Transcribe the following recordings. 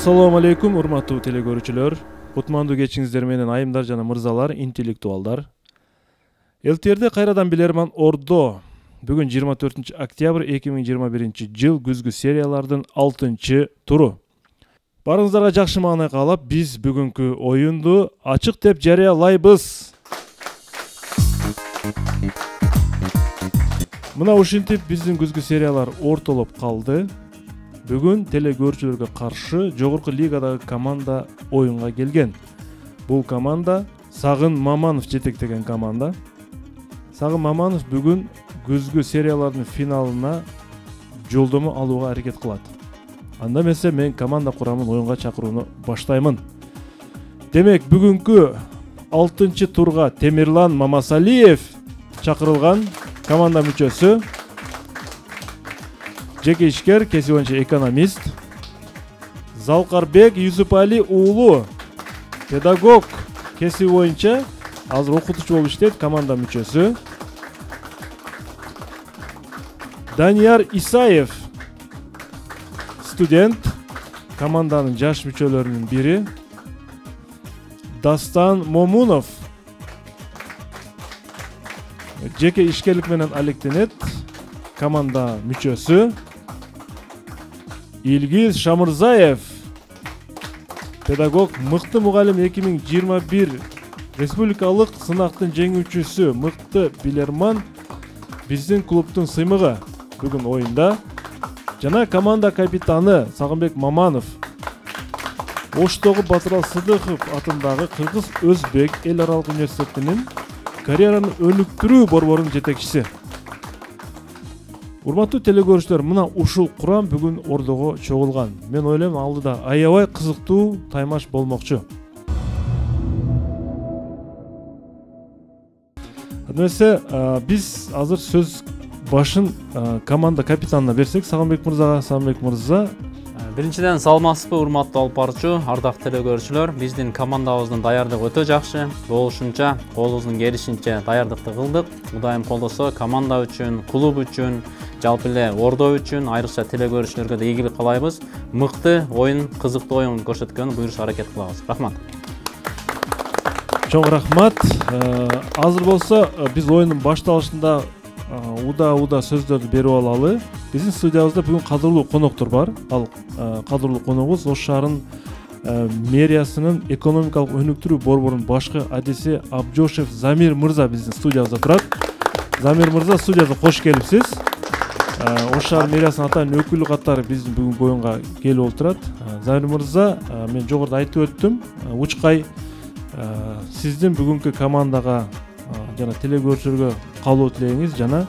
Assalamu alaikum, урматтуу телекөрүүчүлөр. Кутмандуу кечиңиздер менен айымдар жана мырзалар, интеллектуалдар. Элтерде кайрадан билерман Ордо. Бүгүн 24 октябрь 2021 жыл күзгү сериялардын 6 туру. Барыңыздарга жакшы маанай каалап, биз бүгүнкү оюнду ачык деп жарыялайбыз. Мына ушинтип биздин күзгү сериялар ортолоп калды. Бүгүн телекөрүүчүлөргө каршы жогорку лигадагы команда оюнга келген. Бул команда Сагын Маманов жетектеген команда. Сагын Маманов бүгүн күзгү сериялардын финалына жолдомо алууга аракет кылат. Анда эмесе мен команда курамын оюнга чакырууну баштаймын. Демек бүгүнкү 6 турга Темирлан Мамасалиев чакырылган команда мүчөсү. Жеке ишкер, кесип боюнча экономист. Залкарбек Юсупали уулу педагог, кесип боюнча азыр окутуучу болуп иштейт, команда мүчөсү. Данияр Исаев студент, команданын жаш мүчөлөрүнүн бири. Дастан Момунов жеке ишкерлик менен алектенет, команда мүчөсү. Илгиз Шамырзаев педагог, мыкты мугалим 2021 республикалык сынактын жеңүүчүсү, мыкты билерман, биздин клубтун сыймыгы бүгүн оюнда. Жана команда капитаны Сагынбек Маманов, Оштогу Батырал Сыдыков атындагы Кыргыз Өзбек эл аралык университетинин карьераны өнүктүрүү борборунун жетекчиси. Урматтуу телекөрүүчүлөр, мына ушул курам бүгүн Ордого чогулган. Мен ойлойм, алдыда аябай кызыктуу таймаш болмокчу. Адемесе, биз азыр сөз башын команда капитанына берсек, Сагынбек мырзага. Сагынбек мырза, биринчиден саламатсызбы, урматтуу алып баруучу, ардактуу телекөрүүчүлөр. Биздин командабыздын даярдыгы өтө жакшы. Болушунча, колубуздун келишинче даярдыкты кылдык. Кудайым колдосо, команда үчүн, клуб үчүн, жалпы эле Ордо үчүн, айрыкча телекөрүүчүлөргө да ийгилик каалайбыз. Мыкты оюн, кызыктуу оюн көрсөткөнгө буюрса аракет кылабыз. Рахмат. Чоң рахмат. Азыр болсо биз оюндун башталышында уда сөздөрдү берип алалы. Биздин студиябызда бүгүн кадырлуу коноктор бар. Ал кадырлуу коногубуз Ош шаарынын мэриясынын экономикалык өнүктүрүү борборунун башкы адиси Абжошев Замир мырза биздин студиябызда турат. Замир мырза, студиябызга кош келипсиз. Ош шаар мэриясынын атайын өкүлү катары биздин бүгүнкү оюнга келип отурат. Замир мырза, мен жогоруда айтып өттүм, учкай сиздин бүгүнкү командага жана телекөрүүчүлөргө каалоо тилегиңиз, жана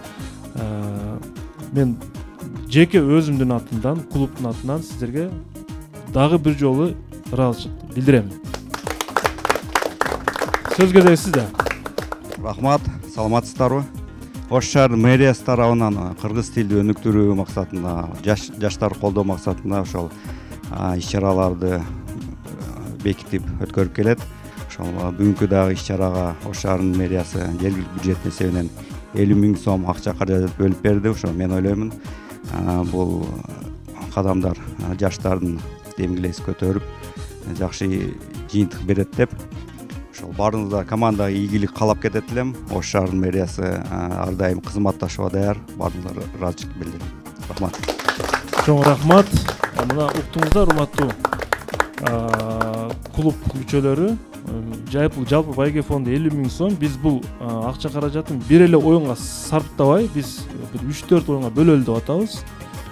мен жеке өзүмдүн атымдан, клубтун атынан сиздерге дагы бир жолу ыраазычылык билдирем. Сөз кезеги сизде. Рахмат, саламатсыздарбы? Ош шаар мэриясы тарабынан кыргыз тилди өнүктүрүү максатында, жаштарды колдоо максатында ошол иш-чараларды бекитип өткөрүп келет. Ошол бүгүнкү дагы иш-чарага Ош шаарынын мэриясы жергиликтүү бюджеттин эсебинен 50 000 сом акча каражат бөлүп берди. Ошо мен ойлоймун, бул кадамдар жаштардын демгилесин көтөрүп, жакшы жыйынтык берет деп, ошол баарыңызга командага ийгилик каалап кетет элем. Ош шаарынын мэриясы ар дайым кызматташууга даяр. Баарыңызга ыраазычылык билдирем. Рахмат. Чоң рахмат. Мына уктуңуздар, урматтуу клуб мүчөлөрү. Жалпы байге фонду 50 000 сом. Биз бул акча каражатын бир эле оюнга сарптабай, биз 3-4 оюнга бөлөлү деп атабыз.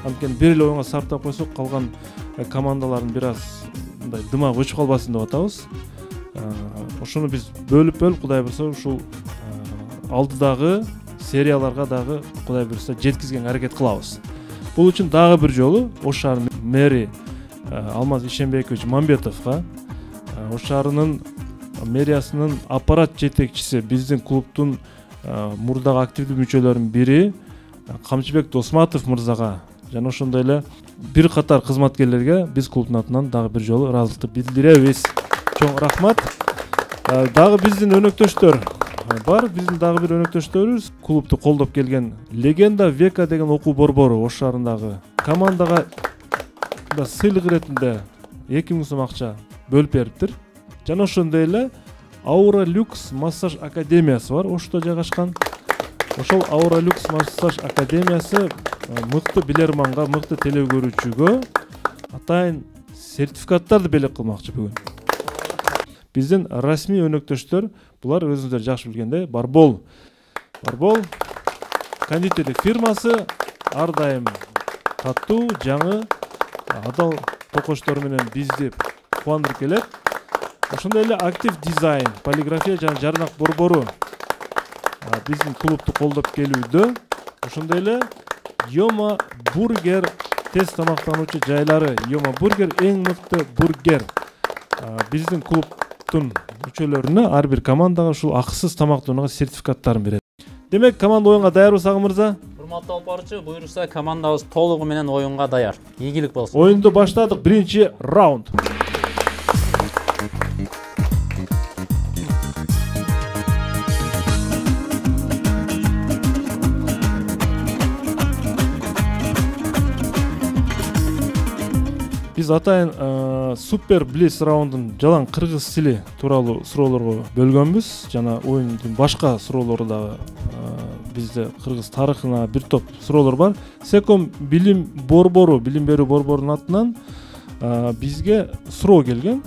Анткени бир эле оюнга сарптап койсок, калган командалардын бир аз мындай дымак өчүп калбасын деп атабыз. Ошону биз бөлүп, Кудай буйрса, ушул алдыдагы серияларга дагы Кудай буйрса жеткизгенге аракет кылабыз. Бул үчүн дагы бир жолу Ош шаарынын мэри Алмаз Ишенбекович Мамбетовго, Ош шаарынын мэриясынын аппарат жетекчиси, биздин клубтун мурдагы активдүү мүчөлөрүнүн бири Камчыбек Досматов мырзага, жана ошондой эле бир катар кызматкерлерге биз клубтун атынан дагы бир жолу ыраазычылык билдиребиз. Чоң рахмат. Дагы биздин өнөктөштөр бар. Биздин дагы бир өнөктөштөрүбүз клубту колдоп келген Легенда Века деген окуу борбору Ош шаарындагы командага сыйлык иретинде 2000 сом акча бөлүп бериптир. Жана ошондой эле Aura Lux массаж академиясы бар, Ошто жайгашкан. Ошол Aura Lux массаж академиясы мыкты билерманга, мыкты теле көрүүчүгө атайын сертификаттарды белек кылмакчы бүгүн. Биздин расмий өнөктөштөр, булар өзүңүздөр жакшы билгендей, Барбол кондитерлик фирмасы ар дайым катуу, жаңы, адал токоштор менен бизди кубандырып келет. Ошондой эле актив дизайн, полиграфия жана жарнак борбору биздин клубду колдоп келүүдө. Ошондой эле Yoma Burger тез тамактануучу жайлары. Yoma Burger эң мыкты бургер. Биздин клубдун мүчөлөрүнө ар бир командага ушул акысыз тамактанууга сертификаттарын берет. Демек, команда оюнга даярбы Сагым мырза? Урматтуу алып баруучу, буйрукса командабыз толугу менен оюнга даяр. Ийгилик болсун. Оюнду баштадык. Биринчи раунд. Биз атайын супер блиц раундун жалаң кыргыз тили тууралуу суроолорго бөлгөнбүз. Жана оюндун башка суроолору дагы бизде кыргыз тарыхына бир топ суроолор бар. Секом билим берүү борборунун атынан бизге суроо келген.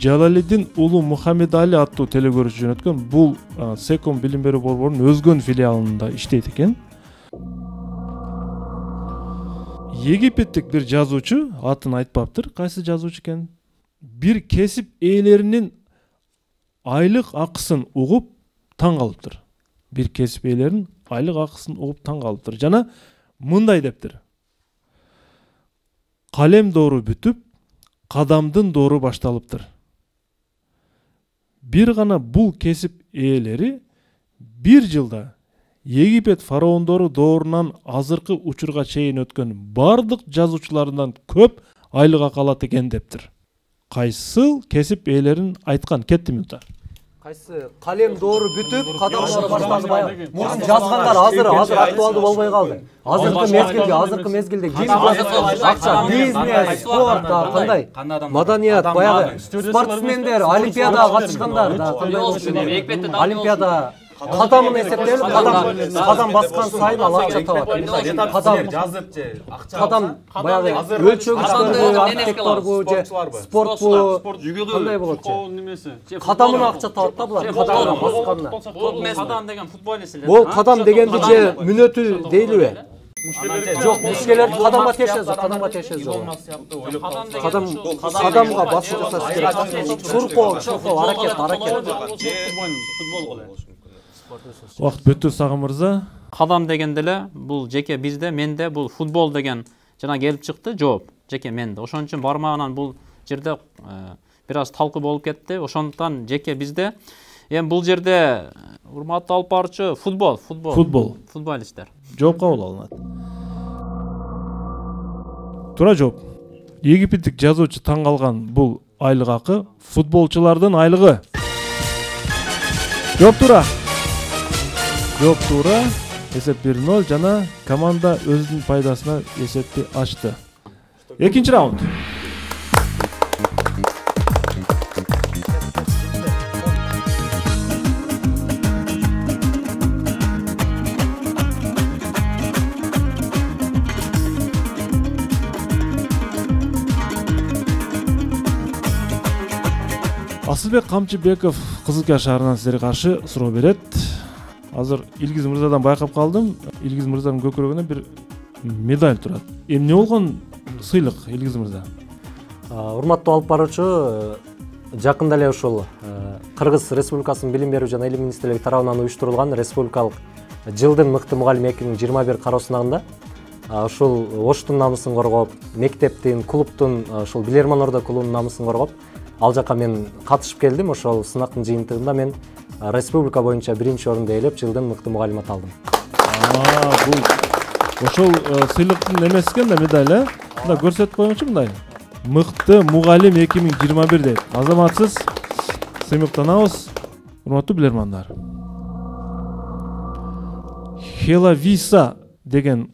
Жалалидин уулу Мухаммедали аттуу теле көрүүчү жөнөткөн. Бул Секом билим берүү борборунун Өзгөн филиалында иштейт экен. Египеттик бир жазуучу, атын айтпаптыр, кайсы жазуучу экен, бир кесип ээлеринин айлык акысын угуп таң калыптыр. Бир кесип ээлеринин айлык акысын угуп таң калыптыр. Жана мындай дептир. Калем доору бүтүп, кадамдын доору башталыптыр. Бир гана бул кесип ээлери бир жылда Египет фараондору доорунан азыркы учурга чейин өткөн бардык жазуучулардан көп айлык акы алат экен дептир. Кайсыл кесип ээлерин айткан? Кетти минута. Кайсы калем доору бүтүп, кадамдар башталды. Мурун жазгандар азыр актуалдуу болбой калды. Азыркы мезгилде акча, бизнес, спорт кандай? Маданият, баягы спортсмендер, олимпиадага катышкандар да кандай? Олимпиада кадамын эсептелип, кадам баскан сайын ал акча табат. Кадам жазып же акча. Кадам баягы өлчөгүчтөрбү, архитекторбу же спортпу, кандай болот же? Кадамын акча табат да булар. Кадам басканына. Кадам деген футболист эле. Бул кадам дегенди же мүнөтү дейлиби? Жок, мушкелер кадамга тиешеси жок. Кадамга басуу жасаш керек. Чуркоо, аракет. Футбол. Вакыт бүтү Сагым мырза. Кадам дегенде эле бул жеке бизде, менде бул футбол деген жана келип чыкты, жооп жеке менде. Ошон үчүн бармагынан бул жерде бир аз талкуу болуп кетти. Ошондуктан жеке бизде эми бул жерде урматтуу алып баруучу футболисттер. Жооп кабыл алынат. Туура жооп. Египеттик жазуучу таң калган бул айлык акы футболчулардын айлыгы. Жооп туура. Эсеп 1-0 жана команда өзүнүн пайдасына эсепти ачты. Экинчи раунд. Асылбек Камчыбеков Кызылкия шаарынан силерге каршы суроо берет. Азыр Илгиз мырзадан байкап калдым. Илгиз мырзанын көкүрөгүнөн бир медаль турат. Эмне болгон сыйлык Илгиз мырза? Урматтуу алып баруучу, жакында эле ушул Кыргыз Республикасынын билим берүү жана илим министрлиги тарабынан уюштурулган республикалык жылдын мыкты мугалим 2021 кароо сынагында ушул Оштун намысын коргоп, мектептин, клубтун, ушул Билерман Ордо клубунун намысын коргоп, ал жака мен катышып келдим. Ошол сынактын жыйынтыгында мен республика боюнча биринчи орунду ээлеп, жылдын мыкты мугалим аты алдым. Бул ошол сыйлыктын эмеси экен да, медаль, Мында көрсөтүп коймокчу мындай. Мыкты мугалим 2021 дейт. Азаматсыз сыймыктанабыз, урматтуу билермандар. Хелависа деген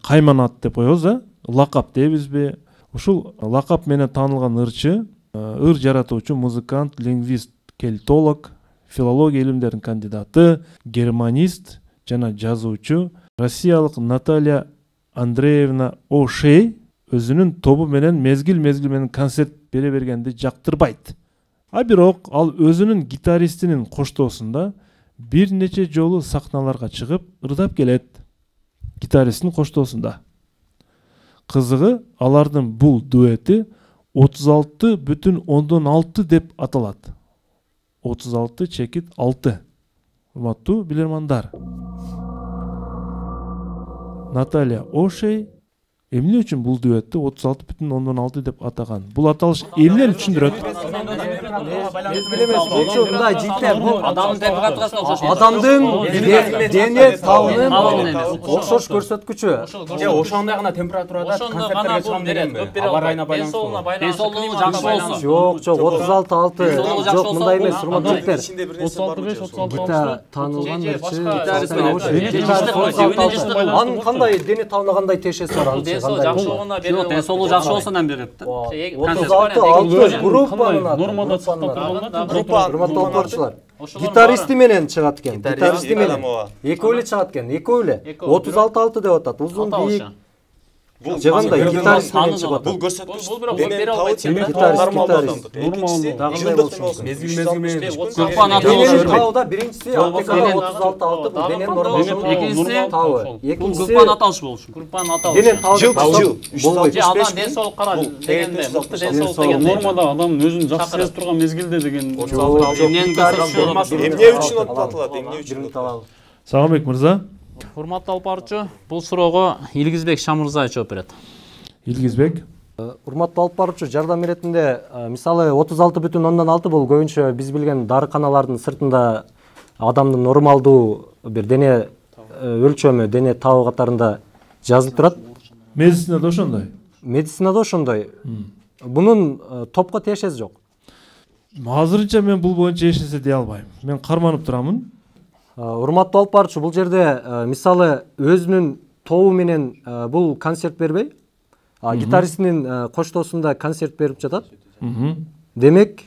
кайман ат деп коебуз, лакап дейбизби? Ушул лакап менен таанылган ырчы, ыр жаратуучу, музыкант, лингвист, кельтолог, филология илимдеринин кандидаты, германист жана жазуучу россиялык Наталья Андреевна О'Шей өзүнүн тобу менен мезгил менен концерт бере бергенди жактырбайт. А бирок ал өзүнүн гитаристинин коштоосунда бир нече жолу сахналарга чыгып ырдап келет. Гитаристтин коштоосунда. Кызыгы, алардын бул дуэти 36,6 деп аталат. 36,6. Урматтуу билермандар. Наталья О'Шей эмне үчүн бул дуэтти 36,6 деп атаган? Бул аталыш эмнени түшүндүрөт? Мындай життер, бул адамдын дене табынын окшош көрсөткүчү. Ошондой гана температурада концерттерге чыгам дегенби? Аба ырайына байланыштуу. Денсаулыгы жакшы болсун. Жок, 36,6. Жок, мындай эмес, урматтуу життер. 35-36. Таанылган Гитарист. Анын кандай дене табына кандай тиешеси бар анын? Денсаулыгы жакшы болсунан берет. 36,6 группанын аты. Нормада сактап Урматтуу алпарчылар. Гитаристи менен чыгат экен. Гитаристи менен. Экөөлө чыгат экен. Экөөлө. 36,6 деп атат. Узун бийик. Жагандай гитарист менен чыгат. Бул көрсөткүч Дене табы Группанын аты Дененин табыда биринчиси 36,6 бул дененин нормал табы. Экинчиси группанын аталышы болушу. Группанын аталышы. дененин табы болбойт. Же адам денсаулык кара дегенде, мыкты денсаулык дегенде. Нормада адам өзүн жакшы сезип турган мезгилде деген. эмне үчүн аталат? Эмне үчүн? Сагынбек мырза. Урматтуу алпарчу, бул суроого Илгизбек Шамырзаев жооп берет. Илгизбек. Урматтуу алып баруучу, жардам иретинде мисалы 36,6 бул көбүнчө биз билген дарыканалардын сыртында адамдын нормалдуу бир дене өлчөмү, дене табы катарында жазылып турат. Медицинада ошондой. Медицинада ошондой. Бунун топко тиешеси жок. Азырынча мен бул боюнча эч нерсе дей албайм. Мен карманып турамын. Урматтуу алып баруучу, бул жерде мисалы өзүнүн тобу менен бул концерт бербей, гитаристинин коштоосунда концерт берип жатат. Демек,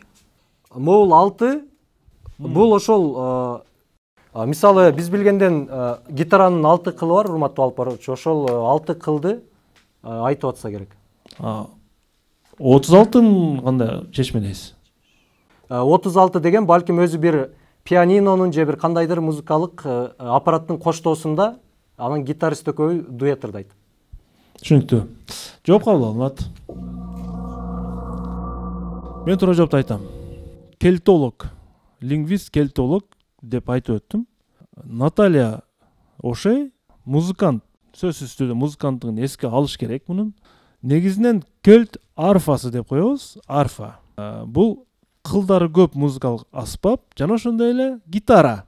могул 6 бул ошол мисалы биз билгенден гитаранын 6 кылы бар, урматтуу алып баруучу. Ошол 6 кылды айтып атса керек. 36-ын кандай чечмедейсиз? 36 деген балким өзү бир пианинонун же бир кандайдыр музыкалык аппараттын коштоосунда анын гитарист экөө дуэт ырдайт. Түшүнүктүү. Жооп кабыл алынат. Мен туура жоопту айтам. Кельтолог, лингвист кельтолог деп айтып өттүм. Наталья О'Шей музыкант, сөзсүз түрдө музыканттыгын эске алыш керек мунун. Негизинен кельт арфасы деп коебуз. Арфа. Бул кылдары көп музыкалык аспап, жана ошондой эле гитара.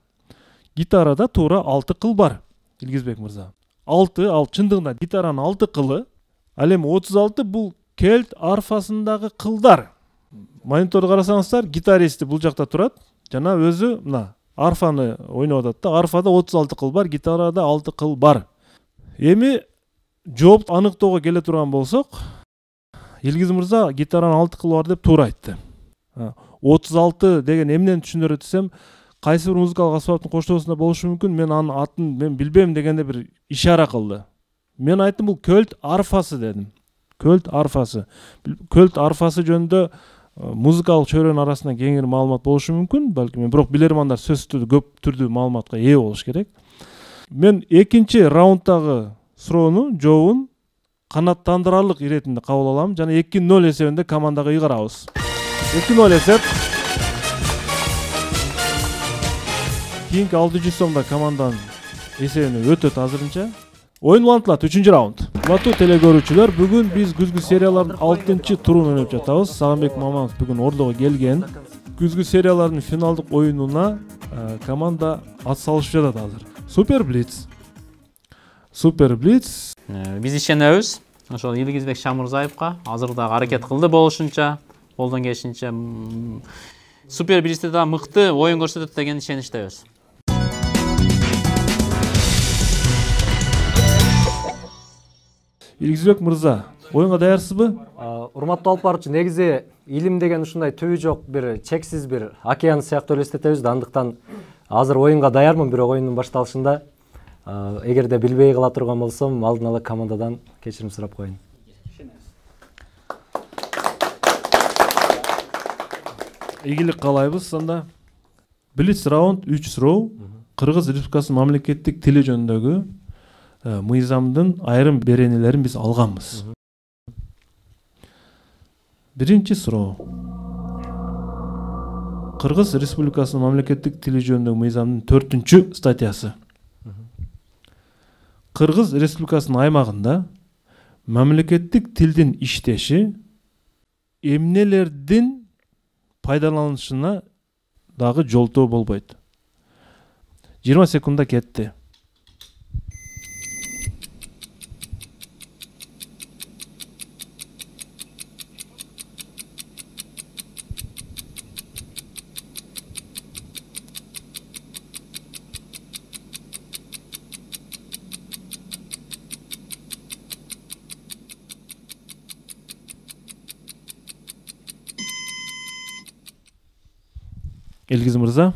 Гитарада туура 6 кыл бар, Илгизбек мырза. 6, ал чындыгында гитаранын 6 кылы, ал эми 36 бул кельт арфасындагы кылдар. Мониторду карасаңыздар, гитаристи бул жакта турат, жана өзү мына арфаны ойноп атат да, арфада 36 кыл бар, гитарада 6 кыл бар. Эми жоопту аныктоого келе турган болсок, Илгиз мырза гитаранын 6 кылы бар деп туура айтты. 36 деген эмнени түшүндүрөт десем, кайсы бир музыкалык аспаптын коштоосунда болушу мүмкүн, мен анын атын мен билбейм дегенде бир ишара кылды. Мен айттым бул кельт арфасы дедим. Кельт арфасы. Кельт арфасы жөнүндө музыкалык чөйрөнүн арасында кеңири маалымат болушу мүмкүн, балким, бирок билермандар сөзсүз түрдө көп түрдүү маалыматка ээ болуш керек. Мен экинчи раунддагы суроону жообун канааттандырарлык иретинде кабыл алам жана 2-0 эсебинде командага ыйгарабыз. 2-0 эсеп. Кийинки 600 сомдо команданын эсебине өтөт азырынча. Оюн улантылат 3-чү раунд. Урматтуу телекөрүүчүлөр, бүгүн биз күзгү сериялардын 6-чы турун ойноп жатабыз. Сагынбек Маманов бүгүн ордого келген. Күзгү сериялардын финалдык оюнуна команда ат салышып жатат азыр. Супер Блиц. Супер Блиц. Биз ишенебиз. Ошол Илгизбек Шамырзаевка азыр дагы аракет кылды болушунча, колдон келишинче. Супер Блицте да мыкты оюн көрсөтөт деген ишеништебиз. Илгизбек мырза, Оюнга даярсызбы? Урматтуу алып баруучу, негизи илим деген ушундай түбү жок бир чексиз бир океан сыяктуу элестетебиз да, андыктан азыр оюнга даярмын, бирок оюндун башталышында эгерде билбей кала турган болсом, алдын ала командадан кечирим сурап коеюн. Ийгилик каалайбыз. Анда Блиц раунд 3 суроо. Кыргыз Республикасынын мамлекеттик тили жөнүндөгү мыйзамдын айрым беренелерин биз алганбыз. Биринчи суроо. Кыргыз Республикасынын мамлекеттик тили жөнүндөгү мыйзамдын 4-чү статьясы. Кыргыз Республикасынын аймагында мамлекеттик тилдин иштеши эмнелердин пайдаланылышына дагы жолтоо болбойт. 20 секундда кетти. Элгиз мырза.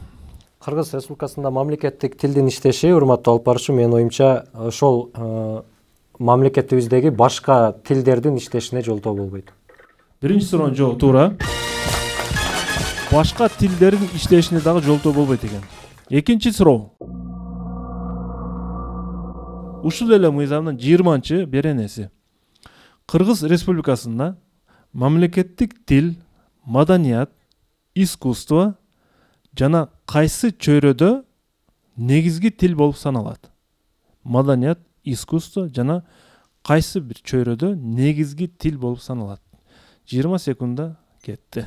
Кыргыз Республикасында мамлекеттик тилдин иштеши, урматтуу алып баруучу, менин оюмча ошол мамлекетибиздеги башка тилдердин иштешине жолтоо болбойт. Биринчи суроонун жообу туура. Башка тилдердин иштешине дагы жолтоо болбойт экен. Экинчи суроо. Ушул эле мыйзамдын 20-чы беренеси. Кыргыз Республикасында мамлекеттик тил, маданият, искусство жана кайсы чөйрөдө негизги тил болуп саналат? Маданият, искусство жана кайсы бир чөйрөдө негизги тил болуп саналат? 20 секундда кетти.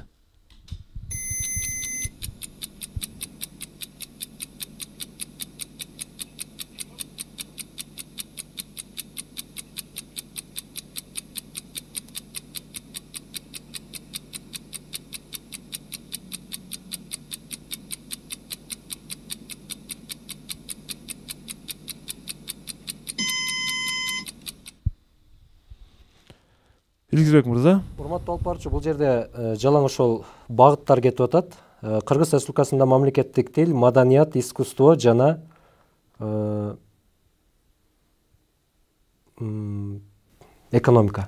Илгизбек мырза. Урматтуу алып баруучу, бул жерде жалаң ошол багыттар кетип атат. Кыргыз Республикасында мамлекеттик тил, маданият, искусство жана экономика.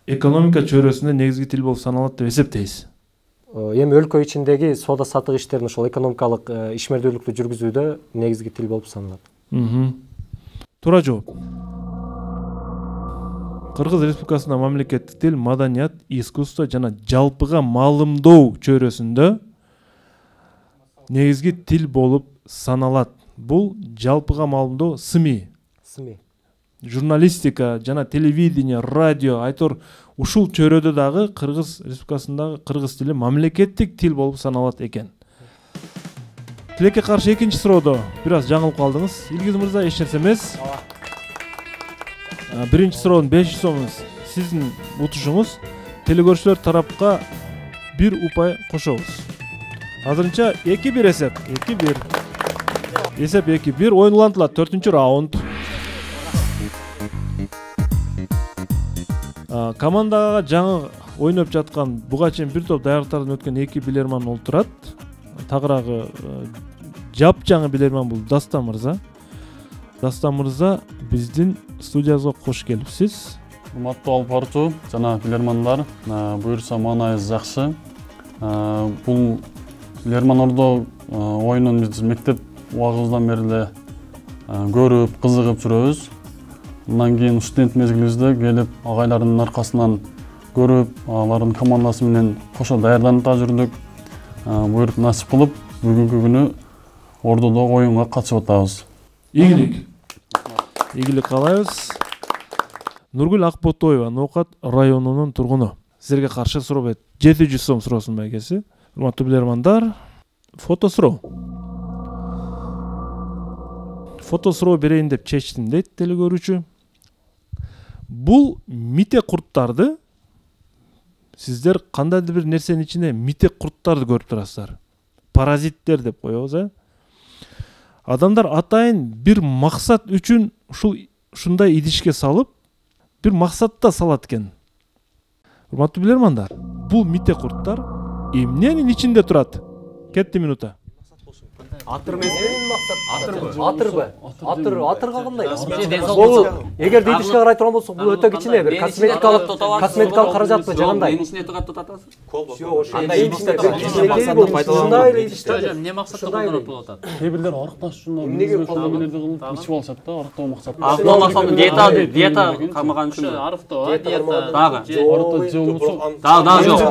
Экономика чөйрөсүндө негизги тил болуп саналат деп эсептейсиз. Эми өлкө ичиндеги соода саттык иштерин, ошол экономикалык ишмердүүлүктү жүргүзүүдө негизги тил болуп саналат. Туура жооп. Кыргыз Республикасында мамлекеттик тил, маданият, искусство жана жалпыга маалымдоо чөйрөсүндө негизги тил болуп саналат. Бул жалпыга маалымдоо СМИ, журналистика жана телевидение, радио, айтор ушул чөйрөдө дагы Кыргыз Республикасындагы кыргыз тили мамлекеттик тил болуп саналат экен. Тилекке каршы экинчи суроодо бир аз жаңылып калдыңыз. Илгиз мырза, эч нерсе эмес. Биринчи суроонун 500 сомун сиздин утушуңуз. Телекөрүүчүлөр тарапка бир упай кошобуз. Азырынча 2-1 эсеп. 2-1. Эсеп 2-1. Оюн улантылат. 4-чү раунд. Командага жаңы ойноп жаткан буга чейин бир топ даярдыктардан өткөн 2 билерман олтурат. Тагыраагы жапжаңы билерман бул Дастан мырза. Дастан мырза, биздин студиябызга кош келипсиз. Урматтуу алып баруучу жана билермандар, буюрса маанайыбыз жакшы. Бул билерман ордо оюнун биз мектеп убагыбыздан бери эле көрүп, кызыгып жүрөбүз. Андан кийин студент мезгилибизде келип, агайлардын аркасынан көрүп, алардын командасы менен кошо даярданып да жүрдүк. Буйруп насип кылып, бүгүнкү күнү ордодо оюнга катышып атабыз. Ийгилик. Ийгилик каалайбыз. Нургүл Акботоева, Ноокат районунун тургуну. Силерге каршы суроо бет. 700 сом суроосун байгеси. Урматтуу билермандар, фото суроо. Фото суроо берейин деп чечтим дейт телекөрүүчү. Бул митек курттарды сиздер кандайдыр бир нерсенин ичинде митек курттарды көрүп турасыздар. Паразиттер деп коебуз, Адамдар атайын бир максат үчүн ушундай идишке салып, бир максатта салат экен. Урматтуу билермандар, бул мите курттар эмненин ичинде турат? Кетти минута. Атыр атырбы? Атырга кандай? Эгер идишке карай турган болсок, бул өтө кичине бир косметикалык каражатпы же кандай? Менин ичине турат атасыз? Андай идиште бир кичинекей болуп, ушундай эле идиште. Эмне максатта колдонуп болуп атат? Кээ бирлер арыкташ үчүн эмнеге колдонуп ичип алышат да, арыктоо максатында. Арыктоо максатында диета кармаган үчүн. Арыктоо, диета. Дагы. Арыктоо же болбосо Дагы жок.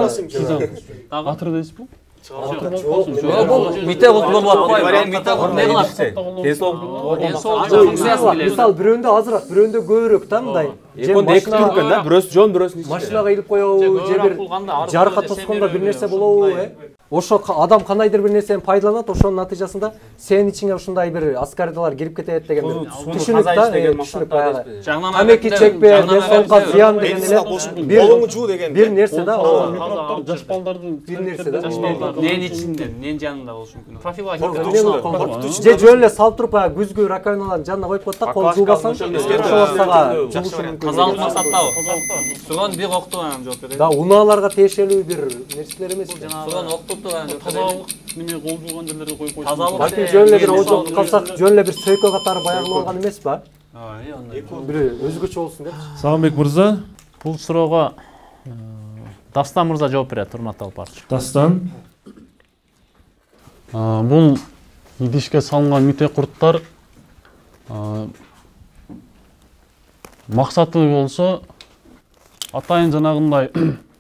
атыр дейсизби? Мите курт болуп атпайбы? Мите курт эмне кылат? Мисалы бирөөндө азыраак, бирөөндө көбүрөөк да мындай. Экөөндө эки түр экен да, бирөөсү жон, бирөөсүн ичинде. Машинага илип коебу, же бир жаракат тоскондо бир нерсе болобу, Ошо адам кандайдыр бир нерсени пайдаланат, ошонун натыйжасында сенин ичиңе ушундай бир аскардалар кирип кетет деген бир түшүнүк да, түшүнүк баягы. Тамеки чекпе, денсаулыкка зыян деген эле бир нерсе да, жаш балдардын бир нерсе да. Ненин ичинде, ненин жанында болушу мүмкүн. Профилактика. Же жөн эле салып туруп баягы күзгү раковиналардын жанына коюп коет да, кол жуубасаң, сага жугушу мүмкүн. Тазалык максаттабы? Суган бир окту анан жооп берет. Да, унааларга тиешелүү бир нерселер эмес. Суган окту тазалык неме кол жууган жерлерге коюп койсоң. Тазалык. Балким жөн эле бир ожок калсак, жөн эле бир сөйкө катары баягылып алган эмес ба? Бир өзгөчө болсун деп. Сагынбек мырза. Бул суроого Дастан мырза жооп берет, урматтуу алпарчы. Дастан. Бул идишке салынган мите курттар максаты болсо атайын жанагындай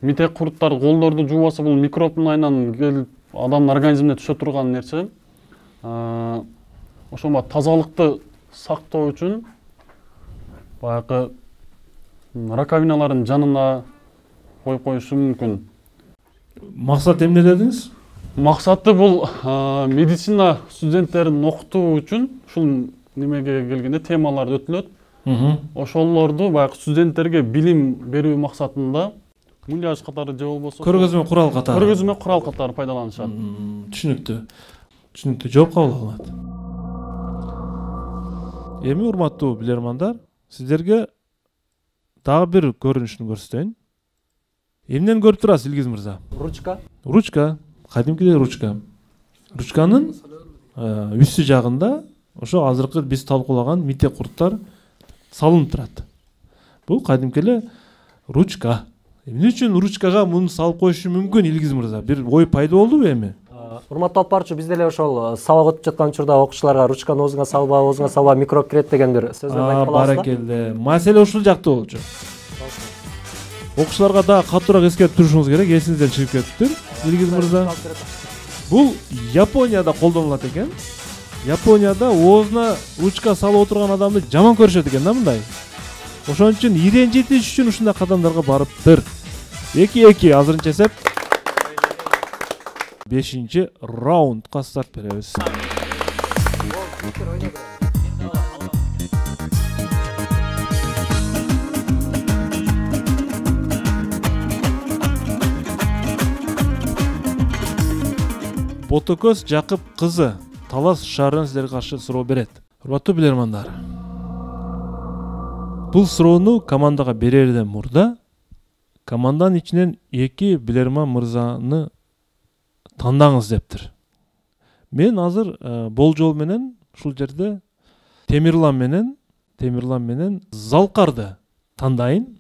мите курттар колдорду жуубаса бул микробдун айынан келип адамдын организмине түшө турган нерсе. Ошону тазалыкты сактоо үчүн баягы раковиналардын жанына коюп коюшу мүмкүн. Максат эмне дедиңиз? Максаты бул медицина студенттерин окутуу үчүн ушул немеге келгенде темалар өтүлөт. Ошолорду баягы студенттерге билим берүү максатында муляж катары же болбосо Көргөзмө курал катары пайдаланышат. Түшүнүктүү. Түшүнүктүү, жооп кабыл алынат. Эми урматтуу билермандар, сиздерге дагы бир көрүнүшүн көрсөтөйүн. Эмнени көрүп турасыз Илгиз мырза? Ручка, кадимкидей ручка. Ручканын үстү жагында ошо азыркы биз талкуулаган мите курттар салынып турат. Бул кадимки эле ручка. Эмне үчүн ручкага муну салып коюшу мүмкүн Илгиз мырза? Бир ой пайда болдубу эми? Урматтуу алпарчы, биз деле ошол сабак өтүп жаткан учурда окуучуларга ручканы оозуңа салба, микроб кирет деген бир сөздөрдү айтып каласызбы? Баракелде. Маселе ушул жакта болчу. Окуучуларга да катуураак эскертип турушуңуз керек, эсиңизден чыгып кетиптир. Илгиз мырза. Бул Японияда колдонулат экен. Японияда оозуна ручка салып отурган адамды жаман көрүшөт экен да мындай. Ошон үчүн иренжитиш үчүн ушундай кадамдарга барыптыр. 2-2 азырынча эсеп. 5-чи раундга старт беребиз. Ботокөз Жакып кызы Талас шаарынан сиздерге каршы суроо берет. Урматтуу билермандар. Бул суроону командага берерден мурда команданын ичинен 2 билерман мырзаны тандаңыз дептир. Мен азыр болжол менен ушул жерде Темирлан менен Залкарды тандайын.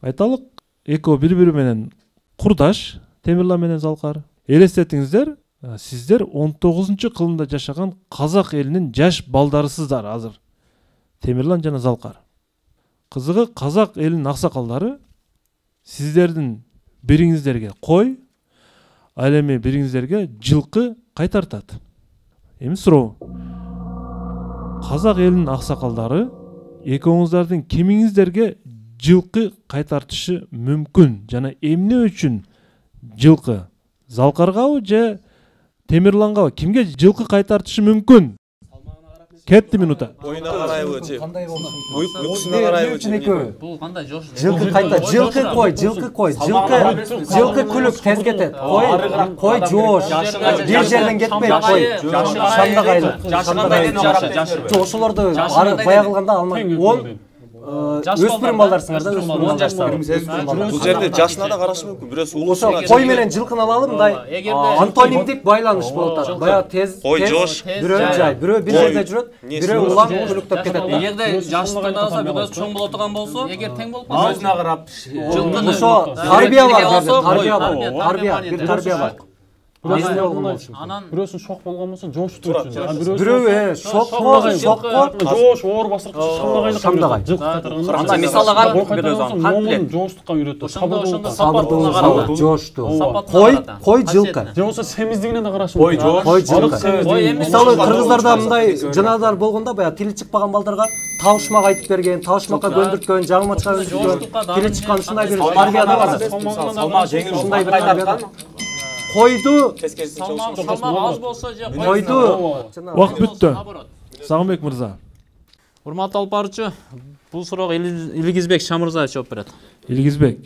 Айталык, экөө бири-бири менен курдаш Темирлан менен Залкар. Элестетиңиздер, сиздер 19-кылымда жашаган казак элинин жаш балдарысыздар азыр. Темирлан жана Залкар. Кызыгы казак элинин аксакалдары сиздердин бириңиздерге кой, ал эми бириңиздерге жылкы кайтартат. Эми суроо. Казак элинин аксакалдары экөөңүздөрдүн кимиңиздерге жылкы кайтартышы мүмкүн жана эмне үчүн жылкы? Залкаргабы же Темирлангабы? Кимге жылкы кайтартышы мүмкүн? Кетти минута. Оюна карайбы же? Кандай болушу мүмкүн? Уйкусуна карайбы же? Бул кандай жош? Жылкы кайта, жылкы кой, жылкы күлүп тез кетет. Кой жоош. Бир жерден кетпейт, кой. Шамда кайлы. Ошолорду бая кылганда алмай 10 өспүрүм балдарсыңар да, өспүрүм балдарсыңар. Бул жерде жашына да карашы мүмкүн. Бирөөсү улусуна. Кой менен жылкыны алалы, мындай антонимдик байланыш болуп атат. Бая тез, бирөө жай, бирөө бир жерде жүрөт, бирөө улам күлүктөп кетет. Эгерде жаштыгын алса, бирөөс чоң боло турган болсо, эгер тең болуп калса, Өзүнө карап. Ошо тарбия бар жерде, тарбия бар. Анан бирөөсүн шок болгон болсо жошутуу үчүн. Бирөө шокко Жош оор басыркычы шамдагай. Анда мисалга карап бирөөс момун жоштукка үйрөтөт. Сабырдуу, жошту. Кой жылкы. Же болсо семиздигине да карашы. Кой жош. Кой жылкы. Мисалы кыргыздарда мындай жанадар болгондо баягы тили чыкпаган балдарга табышмак айтып берген, табышмакка көндүрткөн, жаңымачка көндүрткөн, тили чыккан ушундай бир тарбия да бар. Салмак жеңил ушундай бир тарбия. Койду, салмак аз болсо же койду. Убакыт бүттү. Сагынбек мырза. Урматтуу алып баруучу, бул суроого Илгизбек Шамырзаев жооп берет. Илгизбек.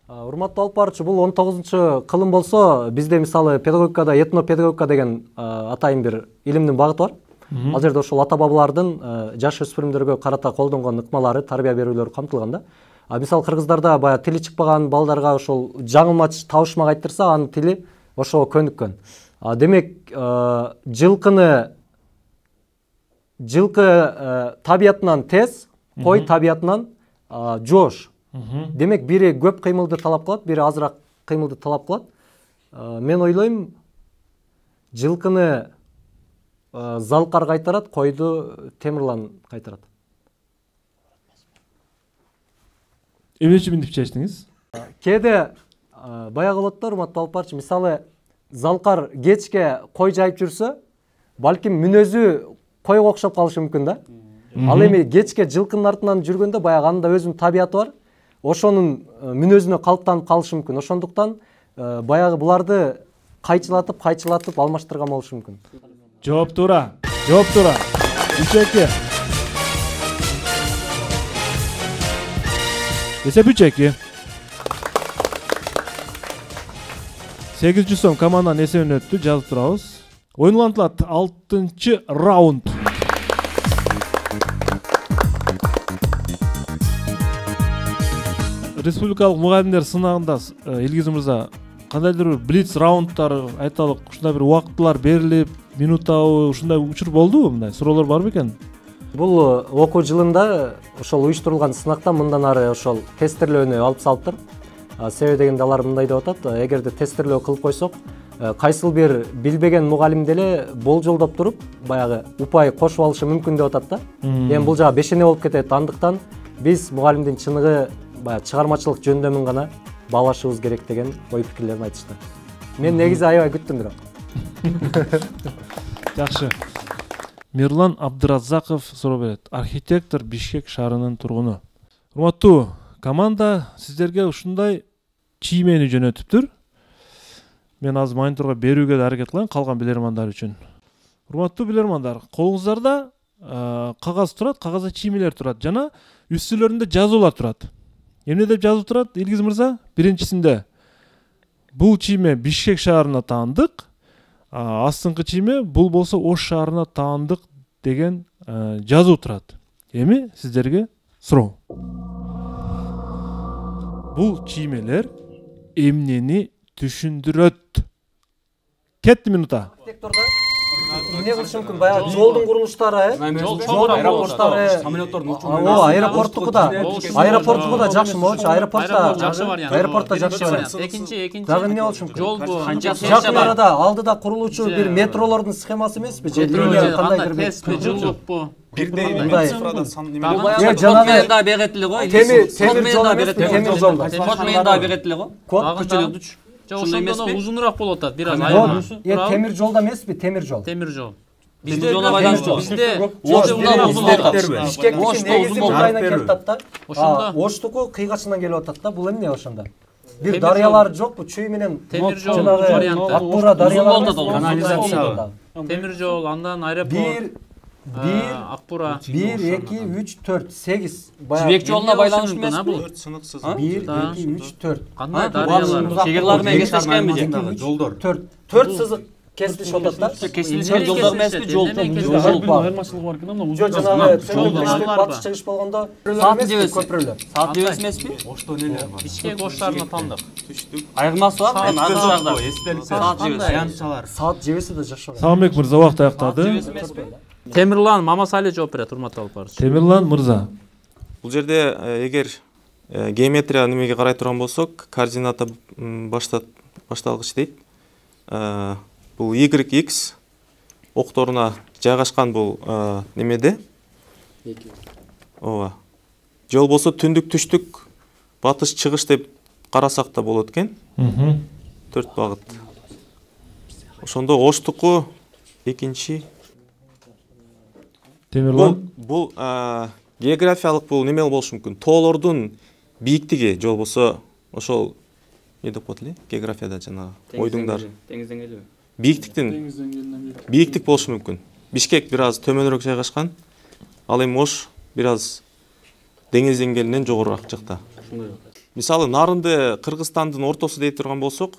Урматтуу алып баруучу, бул 19-кылым болсо, бизде мисалы педагогикада этнопедагогика деген атайын бир илимдин багыты бар. Ал жерде ошол ата бабалардын жаш өспүрүмдөргө карата колдонгон ыкмалары, тарбия берүүлөрү камтылган да. Мисалы кыргыздарда баягы тили чыкпаган балдарга ошол жаңылмач табышмак айттырса, анын тили ошого көнүккөн. Демек, жылкы табиятынан тез, кой табиятынан жоош. Демек, бири көп кыймылды талап кылат, бири азыраак кыймылды талап кылат. Мен ойлойм, жылкыны залкар кайтарат, койду темирлан кайтарат. Эмнечи минтип чечтиңиз? Кээде баягы болот да, урматтуу алып барчу, мисалы залкар кечке кой жайып жүрсө, балким мүнөзү койго окшоп калышы мүмкүн да. Ал эми кечке жылкынын артынан жүргөндө баягы анын да өзүнүн табияты бар. Ошонун мүнөзүнө калыптанып калышы мүмкүн. Ошондуктан баягы буларды кайчылатып алмаштырган болушу мүмкүн. Жооп туура. 3-2. Эсеп 3-2. 800 сом команданын эсебине өттү, жазып турабыз. Ойнулантылат 6-чы раунд. Республикалык мугалимдер сынагында Илгиз мырза кандайдыр бир блиц раундтар айталык, ушундай бир убактылар берилип, минутабы ушундай учур болдубу, мындай суроолор бар бекен? Бул окуу жылында ошол уюштурулган сынактан мындан ары ошол тестирлөөнү алып салыптыр. Себеби дегенде алар мындай деп атат, эгерде тестирлөө кылып койсок, кайсыл бир билбеген мугалим деле болжолдоп туруп, баягы упай кошуп алышы мүмкүн деп атат да. Эми бул жагы бешене болуп кетет. Андыктан биз мугалимдин чыныгы баягы чыгармачылык жөндөмүн гана баалашыбыз керек деген ой пикирлерин айтышты. Мен негизи аябай күттүм бирок. Жакшы. Мирлан Абдыразаков суроо берет. Архитектор, Бишкек шаарынын тургуну. Урматтуу команда, сиздерге ушундай чиймени жөнөтүптүр. Мен азыр мониторго берүүгө да аракет кылайын калган билермандар үчүн. Урматтуу билермандар, колуңуздарда кагаз турат, кагазда чиймелер турат жана үстүлөрүндө жазуулар турат. Эмне деп жазып турат, Илгиз мырза? Биринчисинде бул чийме Бишкек шаарына таандык, астыңкы чийме бул болсо Ош шаарына таандык деген жазуу турат. Эми сиздерге суроо. Бул чиймелер эмнени түшүндүрөт? Кетти минута. Эмне кылышы мүмкүн? Баягы жолдун курулуштары, самолеттордун учуу. Аэропорттукуда жакшы болчу. Аэропортто жакшы вариант. Экинчи. Дагы эмне болушу мүмкүн? Жол бу. Жакын арада алдыда курулуучу бир метролордун схемасы эмеспи? Же кандайдыр бир жылуппу. Бирдей цифрада сан неме Менда беретили го. Темир жол эмеспи? Темир жол. Менда беретили го. Код Ошондон узунураак болуп атат, бир аз. Темир жолда эмеспи? Темир жол. Бизде жолго байланыштуу. Бизде Ошто узун болуп атат. Бишкектики негизи Украина келип атат да. Оштуку кыйгачынан келип атат да. Бул эмне ошондо? Бир дарыялар жокпу? Чүй менен жанагы Акбура дарыялары, канализация. Темир жол, андан аэропорт. Акбура 1, 2, 3, 4, 8. Жибек жолуна байланыш эмес бул? 4 сыныksız. 1, 2, 3, 4. кандай дарыялар? Чегерлар менен кесилишкен бе? Жолдор. 4 сызык кесилишип атат да. Кесилишкен жолдор эмеспи? Жол. айырмачылыгы бар экен да. Жо жанагы түштүк батыш чыгыш болгондо көпүрөлөр. Саат жебеси эмеспи? Ошто нелер бар? Бишкек оштарына тандык. Түштүк. Айырмасы бар. Саат жебеси. Аянтчалар. Саат жебеси да жашаган. Саамбек мырза убакыт аяктады. Темирлан Мамасали жооп берет, урматтуу алып барчу. Темирлан мырза. Бул жерде эгер геометрия немеге карай турган болсок, координата башталгыч дейт. Бул YX окторуна жайгашкан бул немеде. Ооба. Же болбосо түндүк түштүк батыш чыгыш деп карасак да болот экен. 4 багыт. Ошондо оштуку экинчи. Темирлан. Бул географиялык бул неме болушу мүмкүн. Тоолордун бийиктиги же болбосо ошол не деп коет эле географияда жана ойдуңдар. Деңиз деңгээли. Бийиктик болушу мүмкүн. Бишкек бир аз төмөнүрөөк жайгашкан. Ал эми Ош бир аз деңиз деңгээлинен жогорураак жакта. Мисалы Нарынды Кыргызстандын ортосу дей турган болсок,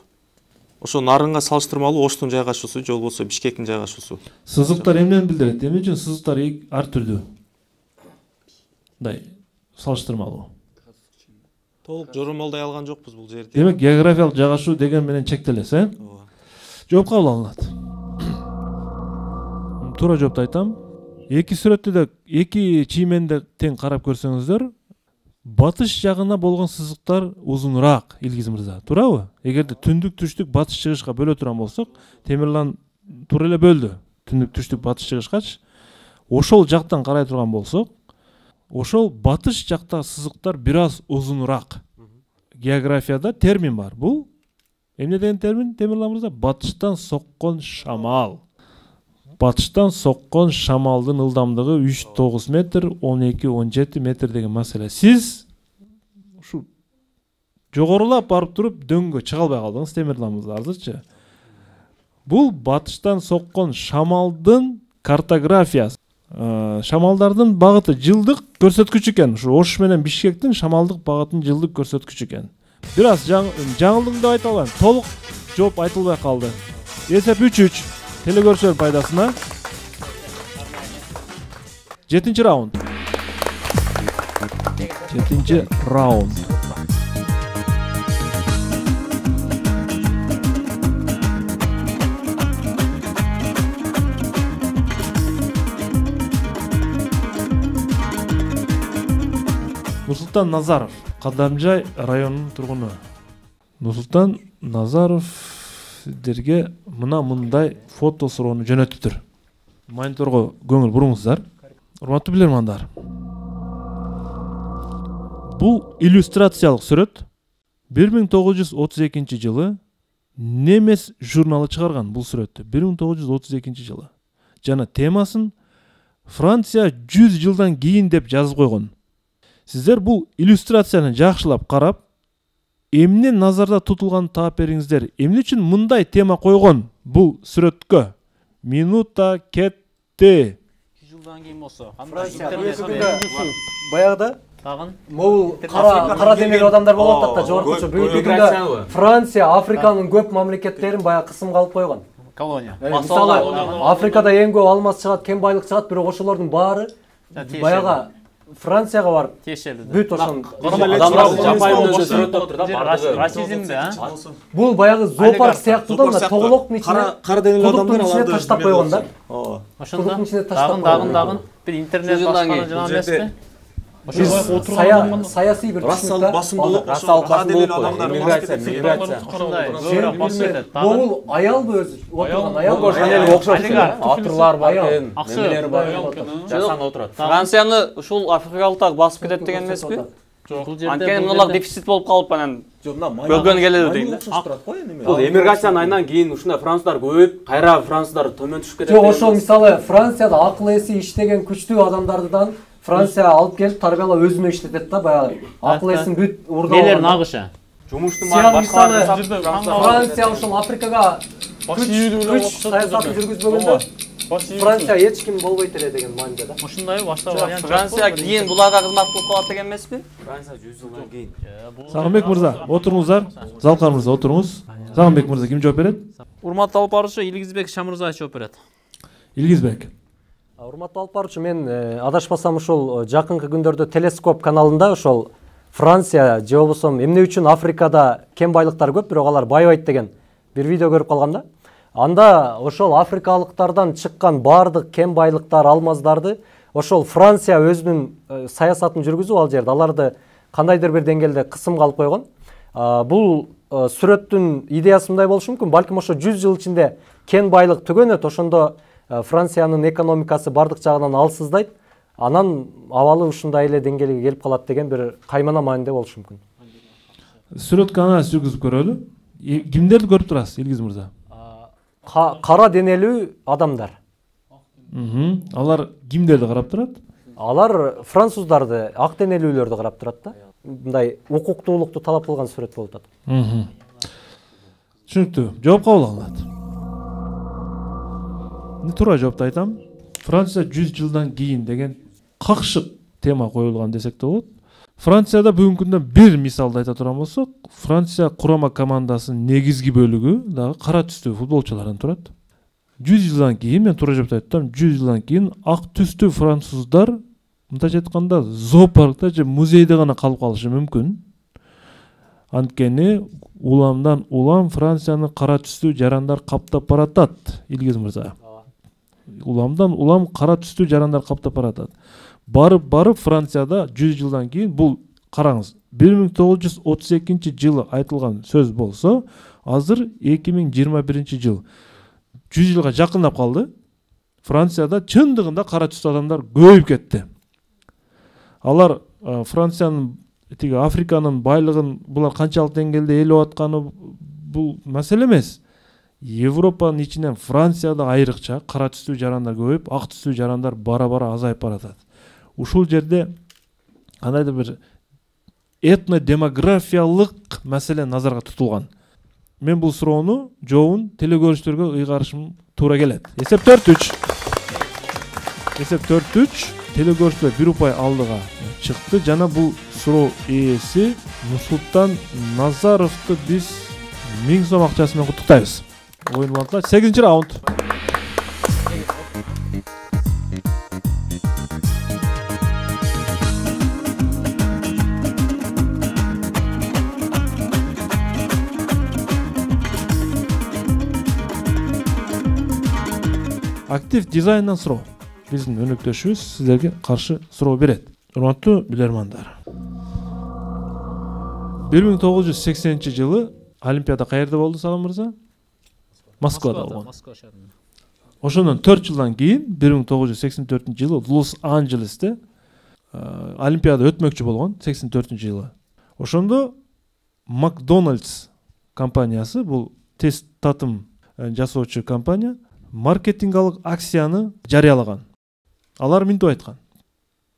ошо Нарынга салыштырмалуу Оштун жайгашуусу же болбосо Бишкектин жайгашуусу. Сызыктар эмнени билдирет? Эмне үчүн сызыктар ар түрдүү? Мындай салыштырмалуу. Толук жоромолдой алган жокпуз бул жерде. Демек географиялык жайгашуу деген менен чектелес, Жооп кабыл алынат. Туура жоопту айтам. Эки сүрөттү да эки чийменди тең карап көрсөңүздөр, батыш жагына болгон сызыктар узунураак, Илгиз мырза. Туурабы? Эгерде түндүк түштүк батыш чыгышка бөлө турган болсок, Темирлан туура эле бөлдү. Түндүк түштүк батыш чыгышкачы. Ошол жактан карай турган болсок, ошол батыш жакта сызыктар бир аз узунураак. Географияда термин бар. Бул эмне деген термин, Темирлан мырза? Батыштан соккон шамал. Батыштан соккон шамалдын ылдамдыгы 3-9 метр, 12-17 метр деген маселе. Сиз ушу жогорулап барып туруп дөңгө чыга албай калдыңыз, Темирлан мырза, азырчы. Бул батыштан соккон шамалдын картографиясы. Шамалдардын багыты жылдык көрсөткүч экен. Ушу Ош менен Бишкектин шамалдык багытын жылдык көрсөткүч экен. Бир аз жаңылдым деп айта албайм. Толук жооп айтылбай калды. Эсеп 3-3 телекөрүүчүлөр пайдасына. 7-чи раунд. 7-чи раунд. Нурсултан Назаров, Кадамжай районунун тургуну. Нурсултан Назаров сиздерге мындай фото суроону жөнөттүр. Мониторго көңүл буруңуздар. Урматтуу билермандар. Бул иллюстрациялык сүрөт 1932 жылы Немес журналы чыгарган бул сүрөттү. 1932 жылы. Жана темасын Франция 100 жылдан кийин деп жазып койгон. Сиздер бул иллюстрацияны жакшылап карап, эмне назарда тутулган таап бериңиздер. Эмне үчүн мындай тема койгон бул сүрөткө? Минута кетти. 2 жылдан кийин болсо, Баягыда тагын могул кара демек адамдар болуп атат да, жогоркучу бүгүнкү Франция Африканын көп мамлекеттерин баягы кысымга алып койгон. Колония. Мисалы, Африкада эң көп алмаз чыгат, кен байлык чыгат, бирок ошолордун баары баягы Францияга барып тиешелүү. бүт ошон Адамдар жапайын өзү сүрөттөп тур да. Расизмби, бул баягы зоопарк сыяктуу да, тоголоктун ичине кара денелүү адамдар аларды таштап койгон да. Ошондо дагын бир интернет башканы жана эмеспи? Саясий бир рассалык басымдуулук, кара денелүү адамдар миграция. Бул аялбы өзү? Отурган аялбы? Атырлар бар экен, немелер бар. Жасан отурат. Францияны ушул африкалыктар басып кетет деген эмеспи? Анткени мунулар дефицит болуп калып анан бөлгөн келеби дейм да. Бул эмиграциянын айынан кийин ушундай француздар көбөйүп, кайра француздар төмөн түшүп кетет. Жок, ошол мисалы Францияда акыл эси иштеген күчтүү адамдардан Франция алып келип тарбиялап өзүнө иштетет да, баягы акыл эсин бүт урдалап. Нелер нагыша? Жумуштун баары башкалар. Франция ошол Африкага күч саясатын жүргүзбөгөндө Франция эч ким болбойт эле деген мааниде да. Ушундай башка вариант. Франция кийин буларга кызмат кылып калат деген эмеспи? Франция 100 жылдан кийин. Сагынбек мырза, отуруңуздар. Залкар мырза, отуруңуз. Сагынбек мырза ким жооп берет? Урматтуу алып баруучу Илгизбек Шамырзаев жооп берет. Илгизбек. Урматтуу алып баруучу, мен адашпасам ушул жакынкы күндөрдө Телескоп каналында ошол Франция же болбосо эмне үчүн Африкада кен байлыктар көп, бирок алар байбайт деген бир видео көрүп калгам да. Анда ошол африкалыктардан чыккан баардык кен байлыктар, алмаздарды ошол Франция өзүнүн саясатын жүргүзүп ал жерде аларды кандайдыр бир деңгээлде кысымга алып койгон. Бул сүрөттүн идеясы мындай болушу мүмкүн. Балким ошо 100 жыл ичинде кен байлык түгөнөт, ошондо Франциянын экономикасы бардык жагынан алсыздайт. Анан абалы ушундай эле деңгээлге келип калат деген бир каймана мааниде болушу мүмкүн. Сүрөткө анализ жүргүзүп көрөлү. Кимдерди көрүп турасыз, Илгиз мырза? Кара денелүү адамдар. Алар кимдерди карап турат? Алар француздарды, ак денелүүлөрдү карап турат да. Мындай укуктуулукту талап кылган сүрөт болуп атат. Түшүнүктүү. Жооп кабыл алынат. Туура жоопту айтам. Франция 100 жылдан кийин деген какшык тема коюлган десек да болот. Францияда бүгүнкү күндө бир мисалды айта турган болсок, Франция курама командасынын негизги бөлүгү дагы кара түстүү футболчулардан турат. 100 жылдан кийин, мен туура жоопту айттым, 100 жылдан кийин ак түстүү француздар мындайча айтканда зоопаркта же музейде гана калып калышы мүмкүн. Анткени уламдан улам Францияны кара түстүү жарандар каптап баратат, Илгиз мырза. Уламдан улам кара түстүү жарандар каптап баратат. Барып Францияда 100 жылдан кийин, бул караңыз, 1932 жылы айтылган сөз болсо, азыр 2021 жыл. 100 жылга жакындап калды. Францияда чындыгында кара түстүү адамдар көбөйүп кетти. Алар Франциянын тиги Африканын байлыгын булар канчалык деңгээлде ээлеп атканы бул маселе эмес. Европанын ичинен Францияда айрыкча кара түстүү жарандар көбөйүп, ак түстүү жарандар бара-бара азайып баратат. Ушул жерде кандайдыр бир этнодемографиялык маселе назарга тутулган. Мен бул суроону жообун телекөрүүчүлөргө ыйгарышым туура келет. Эсеп 4-3. Эсеп 4-3. Телекөрүүчүлөр бир упай алдыга чыкты. Жана бул суроо ээси Нурсултан Назаровду биз 1000 сом акчасы менен куттуктайбыз. Oyun bantlar 8. rauнд. Актив дизайндан суроо. Биздин өнөктөшүбүз сиздерге каршы суроо берет. Урматтуу билермандар. 1980 жылы Олимпиада каерде болду, Сагын мырза? Москвада болгон. Ошондон 4 жылдан кийин 1984 жылы Лос-Анджелесте Олимпиада өтмөкчү болгон, 84 жылы. Ошондо Макдональдс компаниясы, бул тест татым жасоочу компания, маркетингалык акцияны жарыялаган. Алар мынтип айткан: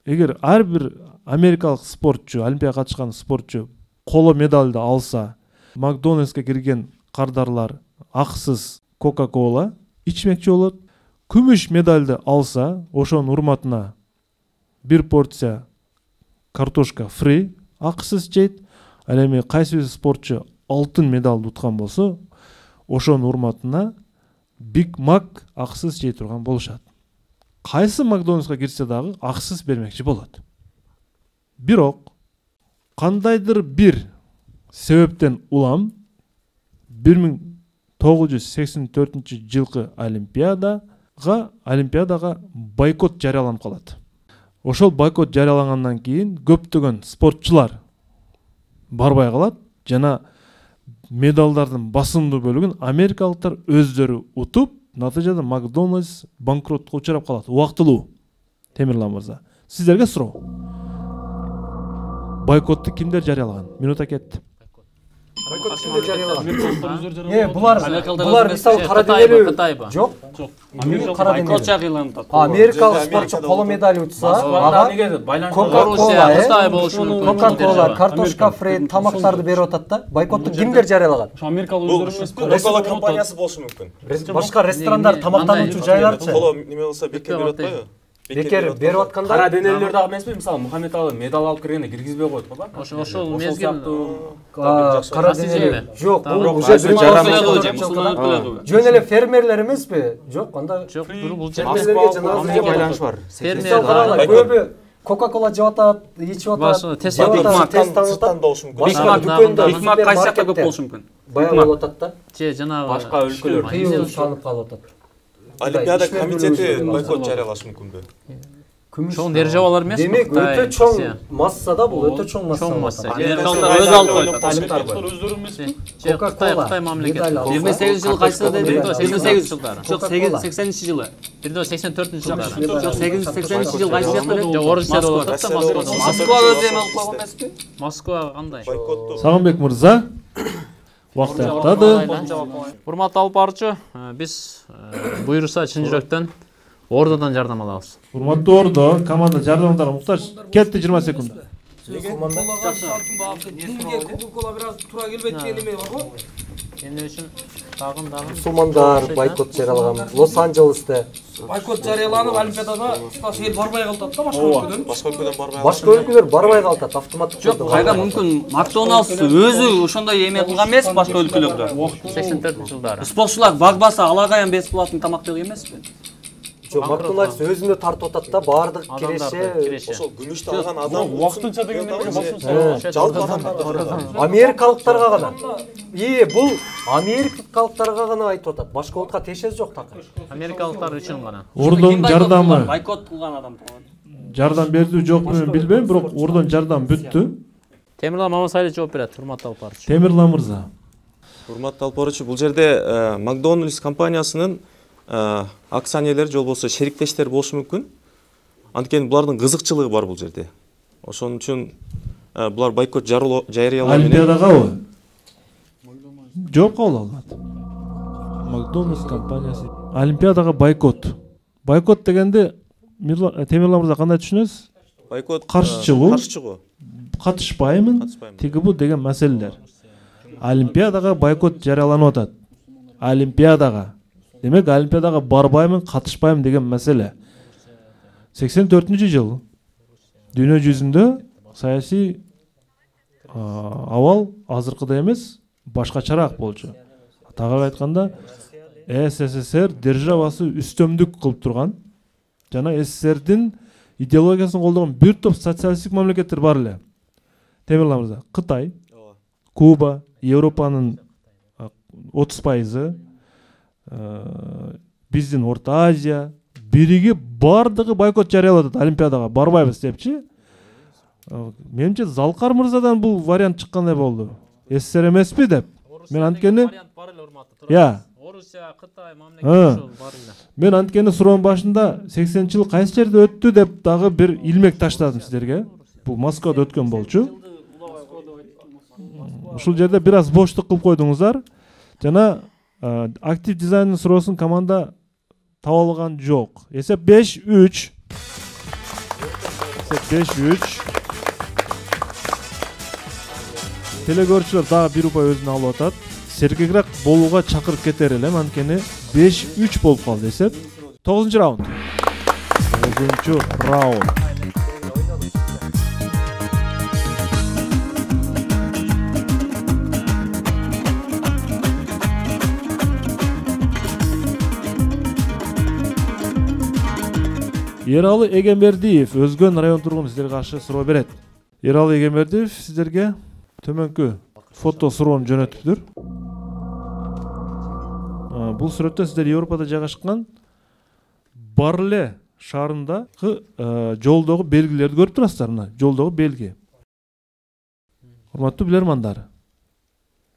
эгер ар бир америкалык спортчу, Олимпиадага катышкан спортчу коло медалды алса, Макдональдске кирген кардарлар аксыз Кока-Кола ичмекчи болот. Күмүш медалды алса, ошонун урматына бир порция картошка фри аксыз жейт. Ал эми кайсы бир спортчу алтын медалды уткан болсо, ошонун урматына Биг Мак аксыз жей турган болушат. Кайсы Макдональдска кирсе дагы аксыз бермекчи болот. Бирок кандайдыр бир себептен улам 1984 жылкы Олимпиадага бойкот жарыяланып калат. Ошол бойкот жарыялангандан кийин көптөгөн спортчулар барбай калат жана медалдардын басымдуу бөлүгүн америкалыктар өздөрү утуп, натыйжада Макдональдс банкротко учурап калат. Убактылуу. Темирлан мырза, сиздерге суроо. Бойкотту кимдер жарыялаган? Минута кетти. Булар мисалы кара денелүү жок. Байкот жагыланып атат. Америкалык спортчу коло медаль утса, ага Кока-кола, картошка фри тамактарды берип атат да. Бойкотту кимдер жарыялаган? Америкалык өздөрү эмеспи? Кока-кола компаниясы болушу мүмкүн. Башка ресторандар тамактануучу жайларчы. Коло неме болсо бекер берип атпайбы? Бекер берип атканда кара денелилер дагы эмеспи? Мисалы Мухаммед Али медаль алып киргенде киргизбей коет го да. Ошол мезгил кара денелүү жок. Бул уже жөн эле фермерлер эмеспи? Жок, анда жок, бул жерде Москва байланыш бар. фермер көбү Кока-кола жеп атат, ичип атат. Тест Сырттан болушу мүмкүн. Биг Мак кайсы жакта көп болушу мүмкүн? Баягы болуп атат да. же жанагы Башка өлкөлөр Тыюу салынып калып атат. Олимпиада комитети бойкот жарыялашы мүмкүнбү? чоң державалар эмес. Демек өтө чоң массада бул, өтө чоң масса. Америкалыктар өз алып коет. өздөрү эмеспи? Кытай мамлекети. 28 жылы кайсы деди? 88 жылдары. Жок, 80 жылы. Бирде 84 жылдары. Жок, 80 жылы кайсы жакта эле? Жок, орусияда болуп атат да, Москвада. Москва өзү эме алып койгон эмеспи? Москва кандай? Сагынбек мырза, убакыт аяктады. Урматтуу алып баруучу, биз буйруса чын жүрөктөн Ордодан жардам алабыз. Урматтуу Ордо, команда жардамдарга муктаж. Кетти 20 секунд. Эмне үчүн дагы Мусулмандар бойкот жарыялаган Лос-Анджелесте. Бойкот жарыяланып, Олимпиадада туташ эл барбай калат да башка өлкөдөн. Башка өлкөдөн барбай. Башка өлкөлөр барбай калат, автоматтык. Жок, кайда мүмкүн Макдоналдс өзү ошондой эме кылган эмес башка өлкөлөрдө. 84 жылдары. Спортчулар багбаса алагаян бесплатный тамак берген эмеспи? Жок, Макдоналдс өзүнө тартып атат да, баардык киреше. Ошол күмүштү алган адам Убактынча дегенде башка. жалпы адамдар. Америкалыктарга гана. Бул америкалыктарга гана айтып атат. Башка улутка тиешеси жок такыр. Америкалыктар үчүн гана. Ордон жардамы. Бойкот кылган адам турган. Жардам берди жокпу мен билбейм, бирок Ордон жардам бүттү. Темирлан Мамасайлы жооп берет, урматтуу алып баруучу. Темирлан мырза. Урматтуу алып баруучу, бул жерде Макдоналдс компаниясынын акционерлери же болбосо шериктештер болушу мүмкүн. Анткени булардын кызыкчылыгы бар бул жерде. Ошон үчүн булар бойкот жарыялоо менен Олимпиадагабы? Жооп кабыл алат. Макдоналдс компаниясы Олимпиадага бойкот. Бойкот дегенде Темирлан мырза кандай түшүнөсүз? бойкот Каршы чыгуу. каршы чыгуу. Катышпаймын, тиги бу деген маселелер. Олимпиадага бойкот жарыяланып атат. Олимпиадага. Демек, Олимпиадага барбаймын, катышпаймын деген маселе. 84-жыл дүйнө жүзүндө саясий абал азыркыдай эмес, башкачараак болчу. Тагыраак айтканда, СССР державасы үстөмдүк кылып турган жана СССРдин идеологиясын колдогон бир топ социалисттик мамлекеттер бар эле. Темирлан мырза, Кытай, Куба, Европанын 30%, биздин Орто Азия бириги бардыгы бойкот жарыялады Олимпиадага барбайбыз депчи. Менимче Залкар мырзадан бул вариант чыккандай болду. СССР эмеспи деп. Мен анткени Орусия, Кытай мамлекети бар эле. Мен анткени суроонун башында 80-жыл кайсы жерде өттү деп дагы бир илмек таштадым сиздерге. Бул Москвада өткөн болчу. Ушул жерде бир аз боштук кылып койдуңуздар. Жана актив дизайнын суроосун команда таба алган жок. Эсеп 5-3. Телекөрүүчүлөр дагы бир упай өзүнө алып атат. Сергекирээк болууга чакырып кетер элем, анткени 5-3 болуп калды эсеп. 9-раунд. 9-раунд. Ералы Эгембердиев, Өзгөн район тургуну сиздерге каршы суроо берет. Ералы Эгембердиев сиздерге төмөнкү фото суроону жөнөтүптүр. Бул сүрөттө сиздер Европада жайгашкан Барле шаарындагы жолдогу белгилерди көрүп турасыздар, мына жолдогу белги. Урматтуу билермандар,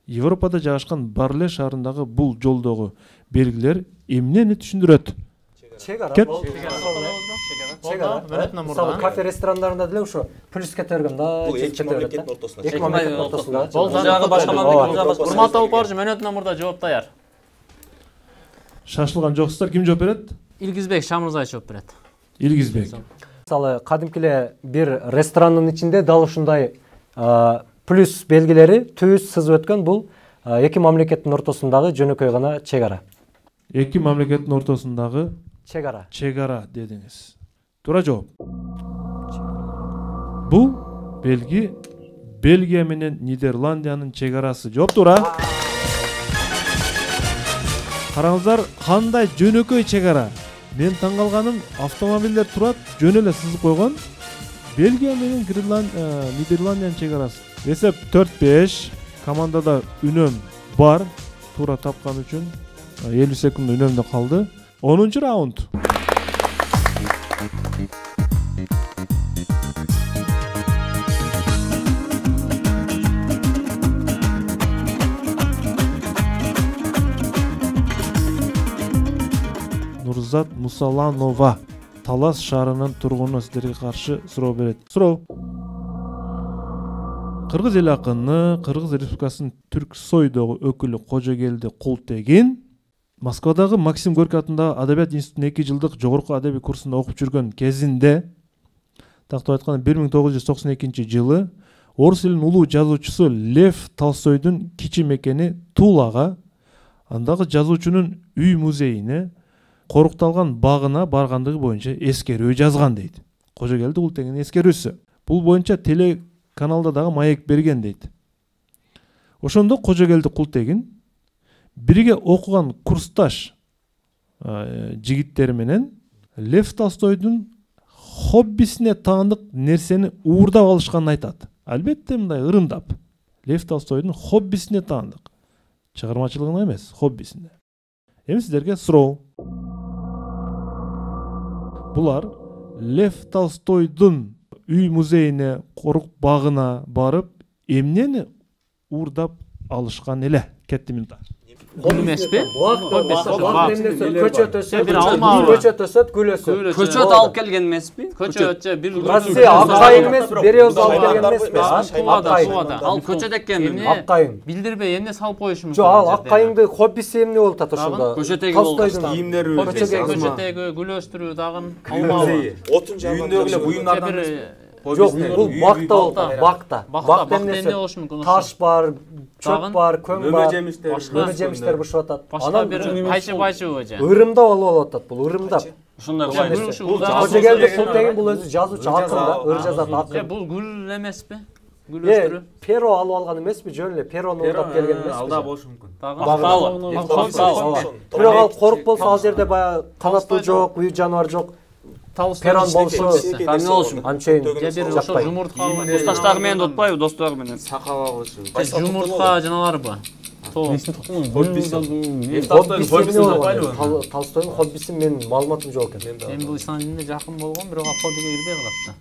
Европада жайгашкан Барле шаарындагы бул жолдогу белгилер эмнени түшүндүрөт? Чегара. Кет. Чегара. Мисалы кафе ресторандарында деле ошо плюс кетерген да. Бул эки мамлекеттин ортосунда. Эки мамлекеттин ортосунда. Бул жагы башка мамлекет. Урматтуу алып барчу, мөөнөтүнөн мурда жооп даяр. Шашылган жоксуздар, ким жооп берет? Илгизбек Шамырзаев жооп берет. Илгизбек. Мисалы кадимки эле бир ресторанын ичинде дал ушундай плюс белгилери түз сызып өткөн бул эки мамлекеттин ортосундагы жөнөкөй гана чегара. Эки мамлекеттин ортосундагы чегара дедиңиз. Туура жооп. Бул белги Бельгия менен Нидерландиянын чегарасы. Жооп туура. Караңыздар, кандай жөнөкөй чегара. Мен таң калганым, автомобилдер турат, жөн эле сызып койгон. Бельгия менен Нидерландиянын чегарасы. Эсеп 4-5. Командада үнөм бар. Туура тапкан үчүн 50 секунд үнөмдө калды. 10-чу раунд. Нурзат Мусаланова, Талас шаарынын тургуну, сиздерге каршы суроо берет. Суроо. Кыргыз эл акыны, Кыргыз Республикасынын Түрксойдогу өкүлү Кожогелди Култегин Москвадагы Максим Горький атындагы Адабият институтунун 2 жылдык жогорку адабий курсунда окуп жүргөн кезинде, тактап айтканда 1992 жылы орус элинин улуу жазуучусу Лев Толстойдун кичи мекени Тулага, андагы жазуучунун үй музейине, корукталган багына баргандыгы боюнча эскерүү жазган дейт. Кожогелди Култегиндин эскерүүсү. Бул боюнча телеканалда дагы маек берген дейт. Ошондо Кожогелди Култегин бирге окуган курсташ жигиттери менен Лев Толстойдун хоббисине таандык нерсени уурдап алышканын айтат. Албетте мындай ырымдап. Лев Толстойдун хоббисине таандык. Чыгармачылыгына эмес, хоббисине. Эми сиздерге суроо. Булар Лев Толстойдун үй музейине, корук багына барып, эмнени уурдап алышкан эле? Кетти минута. Эмеспи? Көчөт өсөт, көчөт өсөт, гүл өсөт. Көчөт алып келген эмеспи? Көчөт же бир Россия акайын эмес, берез алып келген эмеспи? Сувада. Ал көчөт эккен. Акайын. Билдирбей эмне салып коюшу мүмкүн? Жок, ал акайыңды хоббиси эмне болуп атат ошондо? Көчөтеги Толстойдун кийимдери, көчөтеги гүл өстүрүү дагы алма. Отун жагындагы эле буюмдардан Жок, бул бакта болуп атат, бакта. Бакта эмне болушу мүмкүн? Таш бар, чөп бар, көң бар, жемиштер, жемиштер бушуп атат. Башка бир кайчы же. Ырымдап болуп атат бул, ырымдап. ушундай кылайын. Кожогелди Култегин бул өзү жазуучу, акын да, ыр жазат акын. Бул гүл эмеспи? Гүл өстүрүү. Перо алып алган эмеспи, жөн эле перону уурдап келген эмеспи? Алда болушу мүмкүн. Бирок ал корук болсо, ал жерде баягы канаттуу жок, үй жаныбар жок. Перон болушу, Эмне болушу? анчейин же бир ошо жумуртка Курсташтар менен да отпайбы, достор менен. Сакала болушу. жумуртка жаналарбы? Толстойдун хоббиси менин маалыматым жок экен. Эми бул ислам динине жакын болгон, бирок хоббиге кирбей калат да.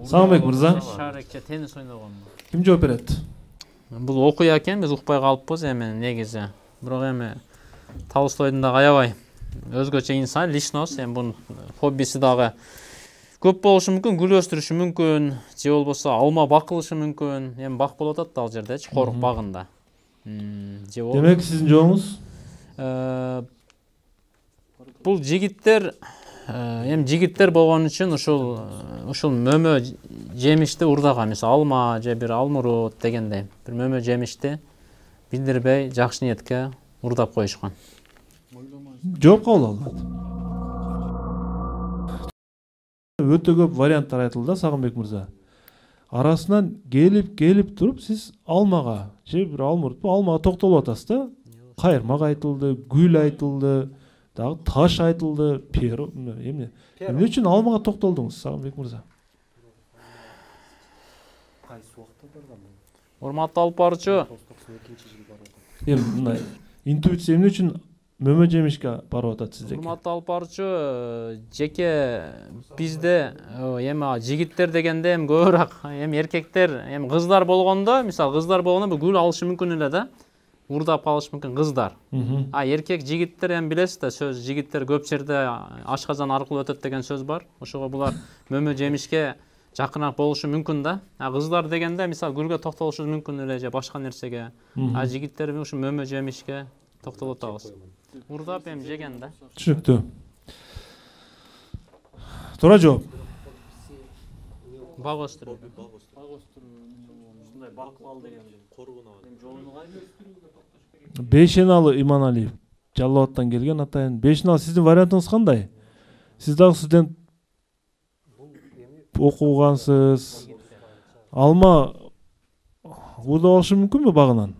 Сагынбек мырза, Шарекче теннис ойногон. ким жооп берет? Бул окуя экен, биз укпай калыппыз эми негизи. Бирок эми Толстойдун дагы аябай өзгөчө инсан, личность, эми бунун хоббиси дагы көп болушу мүмкүн, гүл өстүрүшү мүмкүн, же болбосо алма бак кылышы мүмкүн. Эми бак болуп атат да ал жердечи, корук багында. Демек сиздин жообуңуз? Бул жигиттер эми жигиттер болгон үчүн ушул мөмө жемишти урдаган, мисалы алма же бир алмурут дегендей бир мөмө жемишти билдирбей жакшы ниетке урдап коюшкан. Жооп кабыл алынат. Өтө көп варианттар айтылды, Сагынбек мырза. Арасынан келип туруп сиз алмага же бир алмурут, алмага токтолуп атасыз да. Кайырмак айтылды, гүл айтылды, дагы таш айтылды, перо, эмне үчүн алмага токтолдуңуз, Сагынбек мырза? Урматтуу алып баруучу, Эми мындай интуиция эмне үчүн мөмө жемишке барып атат сиздеки? урматтуу алып баруучу, жеке бизде эми жигиттер дегенде эми көбүрөөк эми эркектер, эми кыздар болгондо, мисалы кыздар болгондо бул гүл алышы мүмкүн эле да. урдап калышы мүмкүн кыздар. А эркек жигиттер эми билесиз да, сөз жигиттер көп жерде ашказан аркылуу өтөт деген сөз бар. Ошого булар мөмө жемишке жакыныраак болушу мүмкүн да. А кыздар дегенде мисалы гүлгө токтолушу мүмкүн эле же башка нерсеге. А жигиттер ушу мөмө жемишке токтолуп атабыз. Урдап эми жеген да. Түшүнүктүү. Туура жооп. Бак өстүрүү. Ушундай бакыбал дегенди коргунабы. Бейшеналы Иманалиев. Жалал Абадтан келген атайын. Бейшеналы, сиздин вариантыңыз кандай? Сиз дагы студент окугансыз. Алма урдап алышы мүмкүнбү багынан?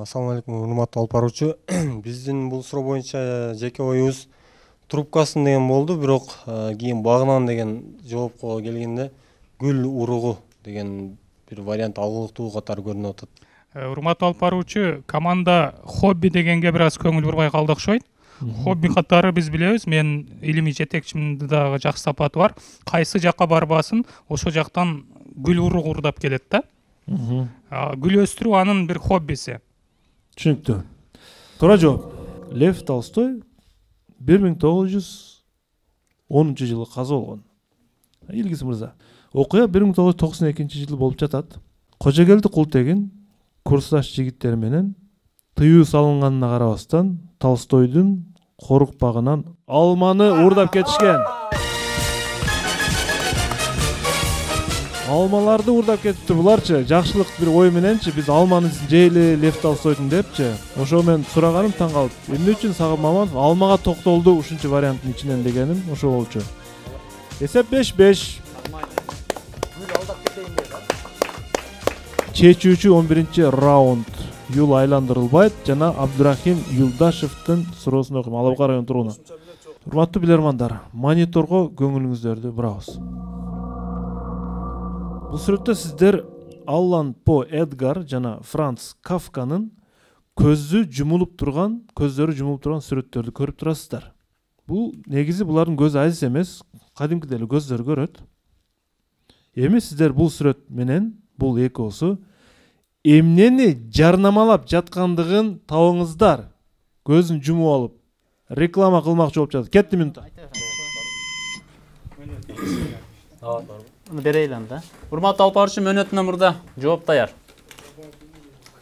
Ассаламу алейкум, урматтуу алып баруучу. Биздин бул суроо боюнча жеке оюбуз трубкасын деген болду, бирок кийин багынан деген жоопко келгенде гүл уругу деген бир вариант алгылыктуу катары көрүнүп атат. Урматтуу алып баруучу, команда хобби дегенге бир аз көңүл бурбай калды окшойт. Хобби катары биз билебиз, мен илимий жетекчимде дагы жакшы сапаты бар. Кайсы жакка барбасын, ошол жактан гүл урук урдап келет да. Гүл өстүрүү анын бир хоббиси. Түшүнүктүү. Туура жооп. Лев Толстой 1910-жылы каза болгон. Илгиз мырза. Окуя 1992-жылы болуп жатат. Кожогелди Култегин курсташ жигиттер менен тыюу салынганына карабастан Толстойдун корукпагынан алманы урдап кетишкен. Алмаларды урдап кетипти буларчы. Жакшылык бир ой мененчи биз алманы жейли Лев Толстойдун депчи. Ошо мен сураганым таң калып. Эмне үчүн Сагым Маматов алмага токтолду ушунча варианттын ичинен дегеним ошо болчу. Эсеп 5-5. Чечүүчү 11-раунд юл айландырылбайт жана Абдурахим Юлдашевдин суроосун окуйм. Алабка район тургуну. Урматтуу билермандар, мониторго көңүлүңүздөрдү бурабыз. Бул сүрөттө сиздер Аллан По Эдгар жана Франц Кафканын көздөрү жумулуп турган сүрөттөрдү көрүп турасыздар. Бул негизи булардын көзү азиз эмес, кадимки деле көздөр көрөт. Эми сиздер бул сүрөт менен бул экөөсү эмнени жарнамалап жаткандыгын табыңыздар. Көзүн жумуп алып реклама кылмакчы болуп жатат. Кетти минут. Берейли анда. Урматтуу алып баруучу, мөөнөтүнөн мурда жооп даяр.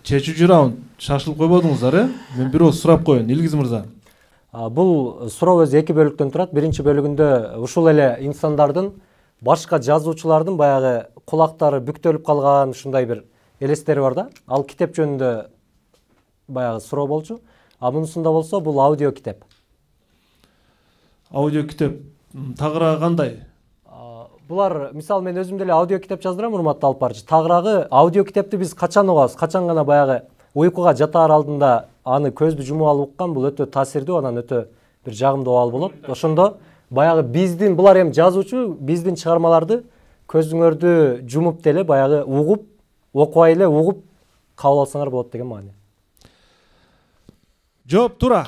Чечүүчү раунд шашылып койбодуңуздар, Мен бирөө сурап коеюн, Илгиз мырза. Бул суроо өзү эки бөлүктөн турат. Биринчи бөлүгүндө ушул эле инсандардын башка жазуучулардын баягы кулактары бүктөлүп калган ушундай бир элестери бар да. Ал китеп жөнүндө баягы суроо болчу. Мунусунда болсо бул аудио китеп. Аудио китеп тагыраагы кандай? Булар мисалы мен өзүм деле аудио китеп жаздырам, урматтуу алып барчу. Тагыраагы аудио китепти биз качан угабыз? Качан гана баягы уйкуга жатаар алдында аны көздү жумуп алып уккан, бул өтө таасирдүү, анан өтө бир жагымдуу абал болот. Ошондо баягы биздин булар эми жазуучу биздин чыгармаларды көзүңөрдү жумуп деле баягы угуп, окубай эле угуп кабыл алсаңар болот деген маани. Жооп туура.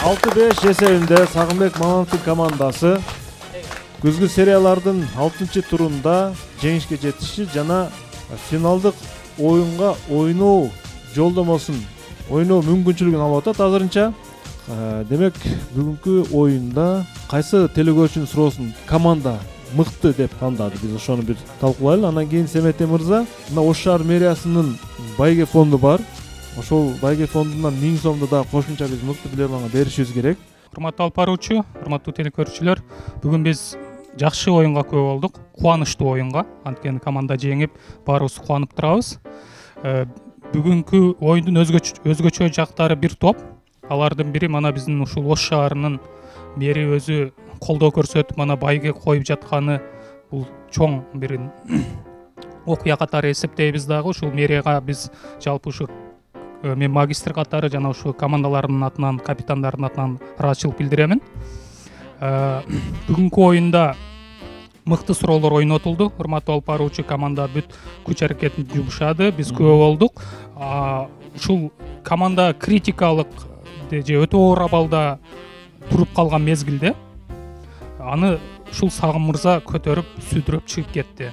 6-5 эсебинде Сагынбек Маматовдун командасы күзгү сериялардын 6-турунда жеңишке жетиши жана финалдык оюнга ойноо жолдомосун ойноо мүмкүнчүлүгүн алып атат азырынча. Демек бүгүнкү оюнда кайсы телекөрүүчүнүн суроосун команда мыкты деп тандады. Биз ошону бир талкуулайлы. Анан кийин Семете мырза, мына Ош шаар мэриясынын байге фонду бар. Ошол байге фондунан 1000 сомду да кошумча биз мыкты билерманга беришибиз керек. Урматтуу алып баруучу, урматтуу телекөрүүчүлөр, бүгүн биз жакшы оюнга күбө болдук. Кубанычтуу оюнга. Анткени команда жеңип, баарыбыз кубанып турабыз. Бүгүнкү оюндун өзгөчө жактары бир топ. Алардын бири мана биздин ушул Ош шаарынын мэри өзү колдоо көрсөтүп, мана байге коюп жатканы бул чоң бир окуя катары эсептейбиз дагы. Ушул мэрияга биз жалпы ушу мен магистр катары жана ушу командалардын атынан, капитандардын атынан ыраазычылык билдиремин. Бүгүнкү оюнда мыкты суроолор ойнотулду. Урматтуу алып баруучу, команда бүт күч аракетин жумшады. Биз күбө болдук. Ушул команда критикалык же өтө оор абалда туруп калган мезгилде аны ушул Сагым мырза көтөрүп, сүдүрөп чыгып кетти.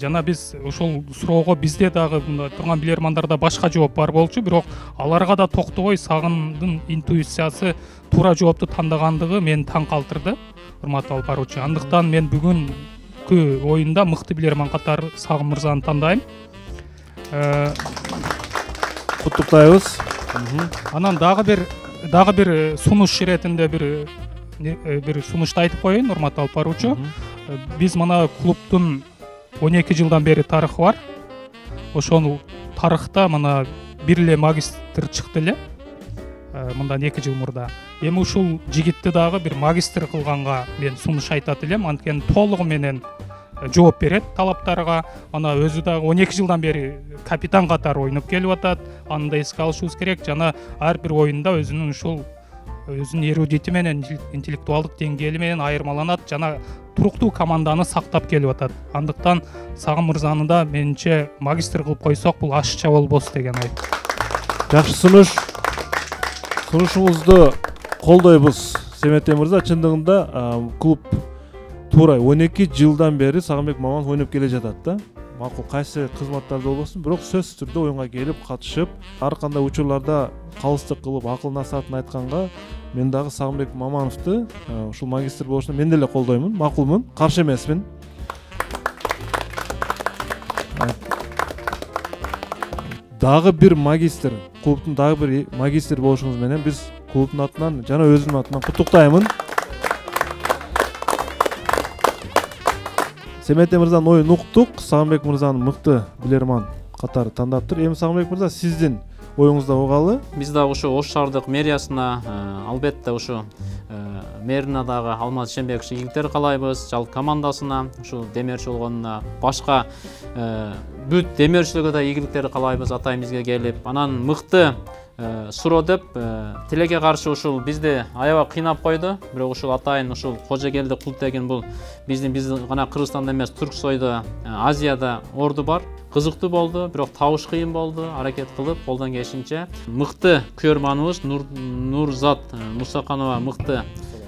жана биз ошол суроого бизде дагы мында турган билермандарда башка жооп бар болчу, бирок аларга да токтобой Сагындын интуициясы туура жоопту тандагандыгы мени таң калтырды, урматтуу алып баруучу. Андыктан мен бүгүнкү оюнда мыкты билерман катары Сагын мырзаны тандайм. Куттуктайбыз. Анан дагы бир сунуш иретинде бир сунушту айтып коеюн, урматтуу алып баруучу. Биз мына клубтун 12 жылдан бери тарыхы бар. Ошол тарыхта мына бир эле магистр чыкты эле. Мындан 2 жыл мурда. Эми ушул жигитти дагы бир магистр кылганга мен сунуш айтат элем. Анткени толугу менен жооп берет талаптарга. Ана өзү дагы 12 жылдан бери капитан катары ойноп келип атат. Аны да эске алышыбыз керек. Жана ар бир оюнда өзүнүн эрудити менен, интеллектуалдык деңгээли менен айырмаланат. Жана туруктуу команданы сактап келип атат. Андыктан Сагын мырзаны да менимче магистр кылып койсок, бул ашыкча болбосу деген ой. Жакшы сунуш. Сунушуңузду колдойбуз. Семетей мырза, чындыгында клуб туура 12 жылдан бери Сагынбек Маманов ойноп келе жатат да. Макул кайсы кызматтарда болбосун, бирок сөзсүз түрдө оюнга келип катышып, ар кандай учурларда калыстык кылып, акыл насаатын айтканга мен дагы Сагынбек Мамановду ушул магистр болушуна мен деле колдоймун, макулмун, каршы эмесмин. Дагы бир магистр, клубтун дагы бир магистр болушуңуз менен биз клубтун атынан жана өзүмдүн атынан куттуктаймын. Семетей мырзанын оюн уктук, Сагынбек мырзаны мыкты билерман катары тандаптыр. Эми Сагынбек мырза, сиздин оюңузду угалы. Биз дагы ушу Ош шаардык мэриясына албетте ушу мэрине дагы Алмаз Шембек ийгиликтер каалайбыз. Жалпы командасына, ушу демерчи болгонуна, башка бүт демерчилерге да ийгиликтер каалайбыз атайын бизге келип. Анан мыкты суроо деп тилекке каршы ушул бизди аябай кыйнап койду. Бирок ушул атайын ушул Кожогелди клуб деген бул биз гана Кыргызстанда эмес, Түрксойдо, Азияда орду бар. Кызыктуу болду, бирок табыш кыйын болду. Аракет кылып, колдон келишинче мыкты көрманыбыз Нурзат Мусаканова мыкты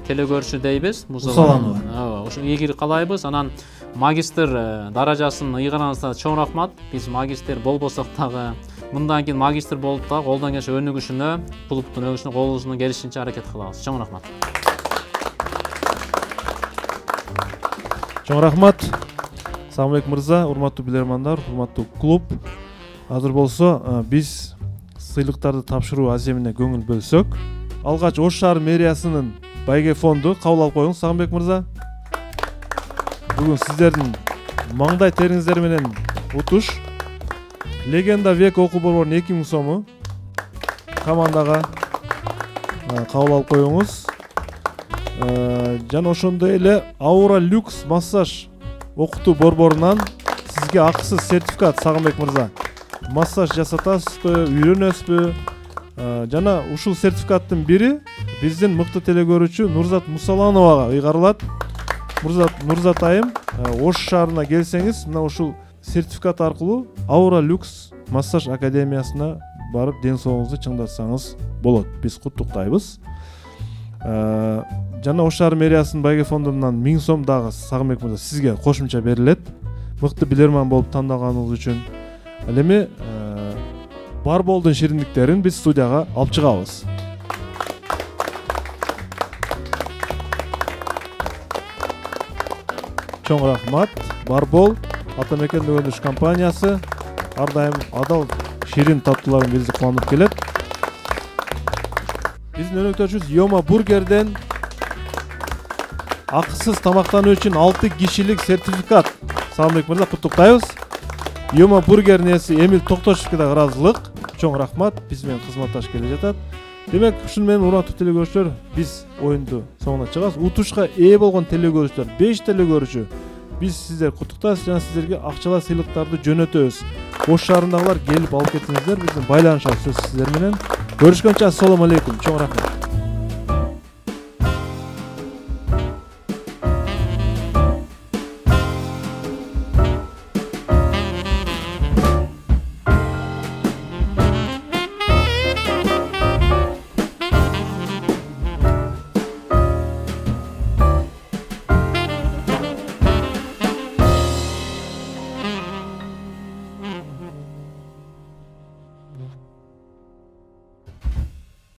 телекөрүүчү дейбиз. Мусаканова. Ошо ийгилик каалайбыз. Анан магистр даражасын ыйгарганыңызга чоң рахмат. Биз магистр болбосок дагы мындан кийин магистр болуп дагы колдон келишинче өнүгүшүнө, клубтун өнүгүшүнө колубуздан келишинче аракет кылабыз. Чоң рахмат. Чоң рахмат. Сагынбек мырза, урматтуу билермандар, урматтуу клуб. Азыр болсо биз сыйлыктарды тапшыруу аземине көңүл бөлсөк. Алгач Ош шаар мэриясынын байге фонду кабыл алып коюңуз, Сагынбек мырза. Бүгүн сиздердин маңдай териңиздер менен утуш Легенда век окуу борборунун 2000 сому командага кабыл алып коюңуз. Жана ошондой эле Аура люкс массаж окутуу борборунан сизге акысыз сертификат, Сагынбек мырза. Массаж жасатасызбы, үйрөнөсүзбү? Жана ушул сертификаттын бири биздин мыкты телекөрүүчү Нурзат Мусалановага ыйгарылат. Нурзат айым, Ош шаарына келсеңиз, мына ушул сертификат аркылуу Аура люкс массаж академиясына барып ден соолугуңузду чыңдатсаңыз болот. Биз куттуктайбыз. Жана Ош шаар мэриясынын байге фондунан 1000 сом дагы Сагынбек мырза сизге кошумча берилет. Мыкты билерман болуп тандалганыңыз үчүн. Ал эми Барболдун шириндиктерин биз студияга алып чыгабыз. Чоң рахмат. Барбол Атамекен өндүрүш компаниясы ар дайым адал ширин таттууларын бизди кубандырып келет. Биздин өнөктөшүбүз Йома бургерден акысыз тамактануу үчүн 6 кишилик сертификат. Сагынбек мырза, куттуктайбыз. Йома бургердин ээси Эмил Токтошевке да ыраазылык. Чоң рахмат, биз менен кызматташ келе жатат. Демек, ушун менен урматтуу телекөрүүчүлөр, биз оюнду соңуна чыгабыз. Утушка ээ болгон телекөрүүчүлөр, 5 телекөрүүчү, биз сиздер куттуктайбыз жана сиздерге акчалай сыйлыктарды жөнөтөбүз. Ош шаарындагылар келип алып кетиңиздер, биздин байланышабыз сөзсүз сиздер менен. Көрүшкөнчө, ассаламу алейкум. Чоң рахмат.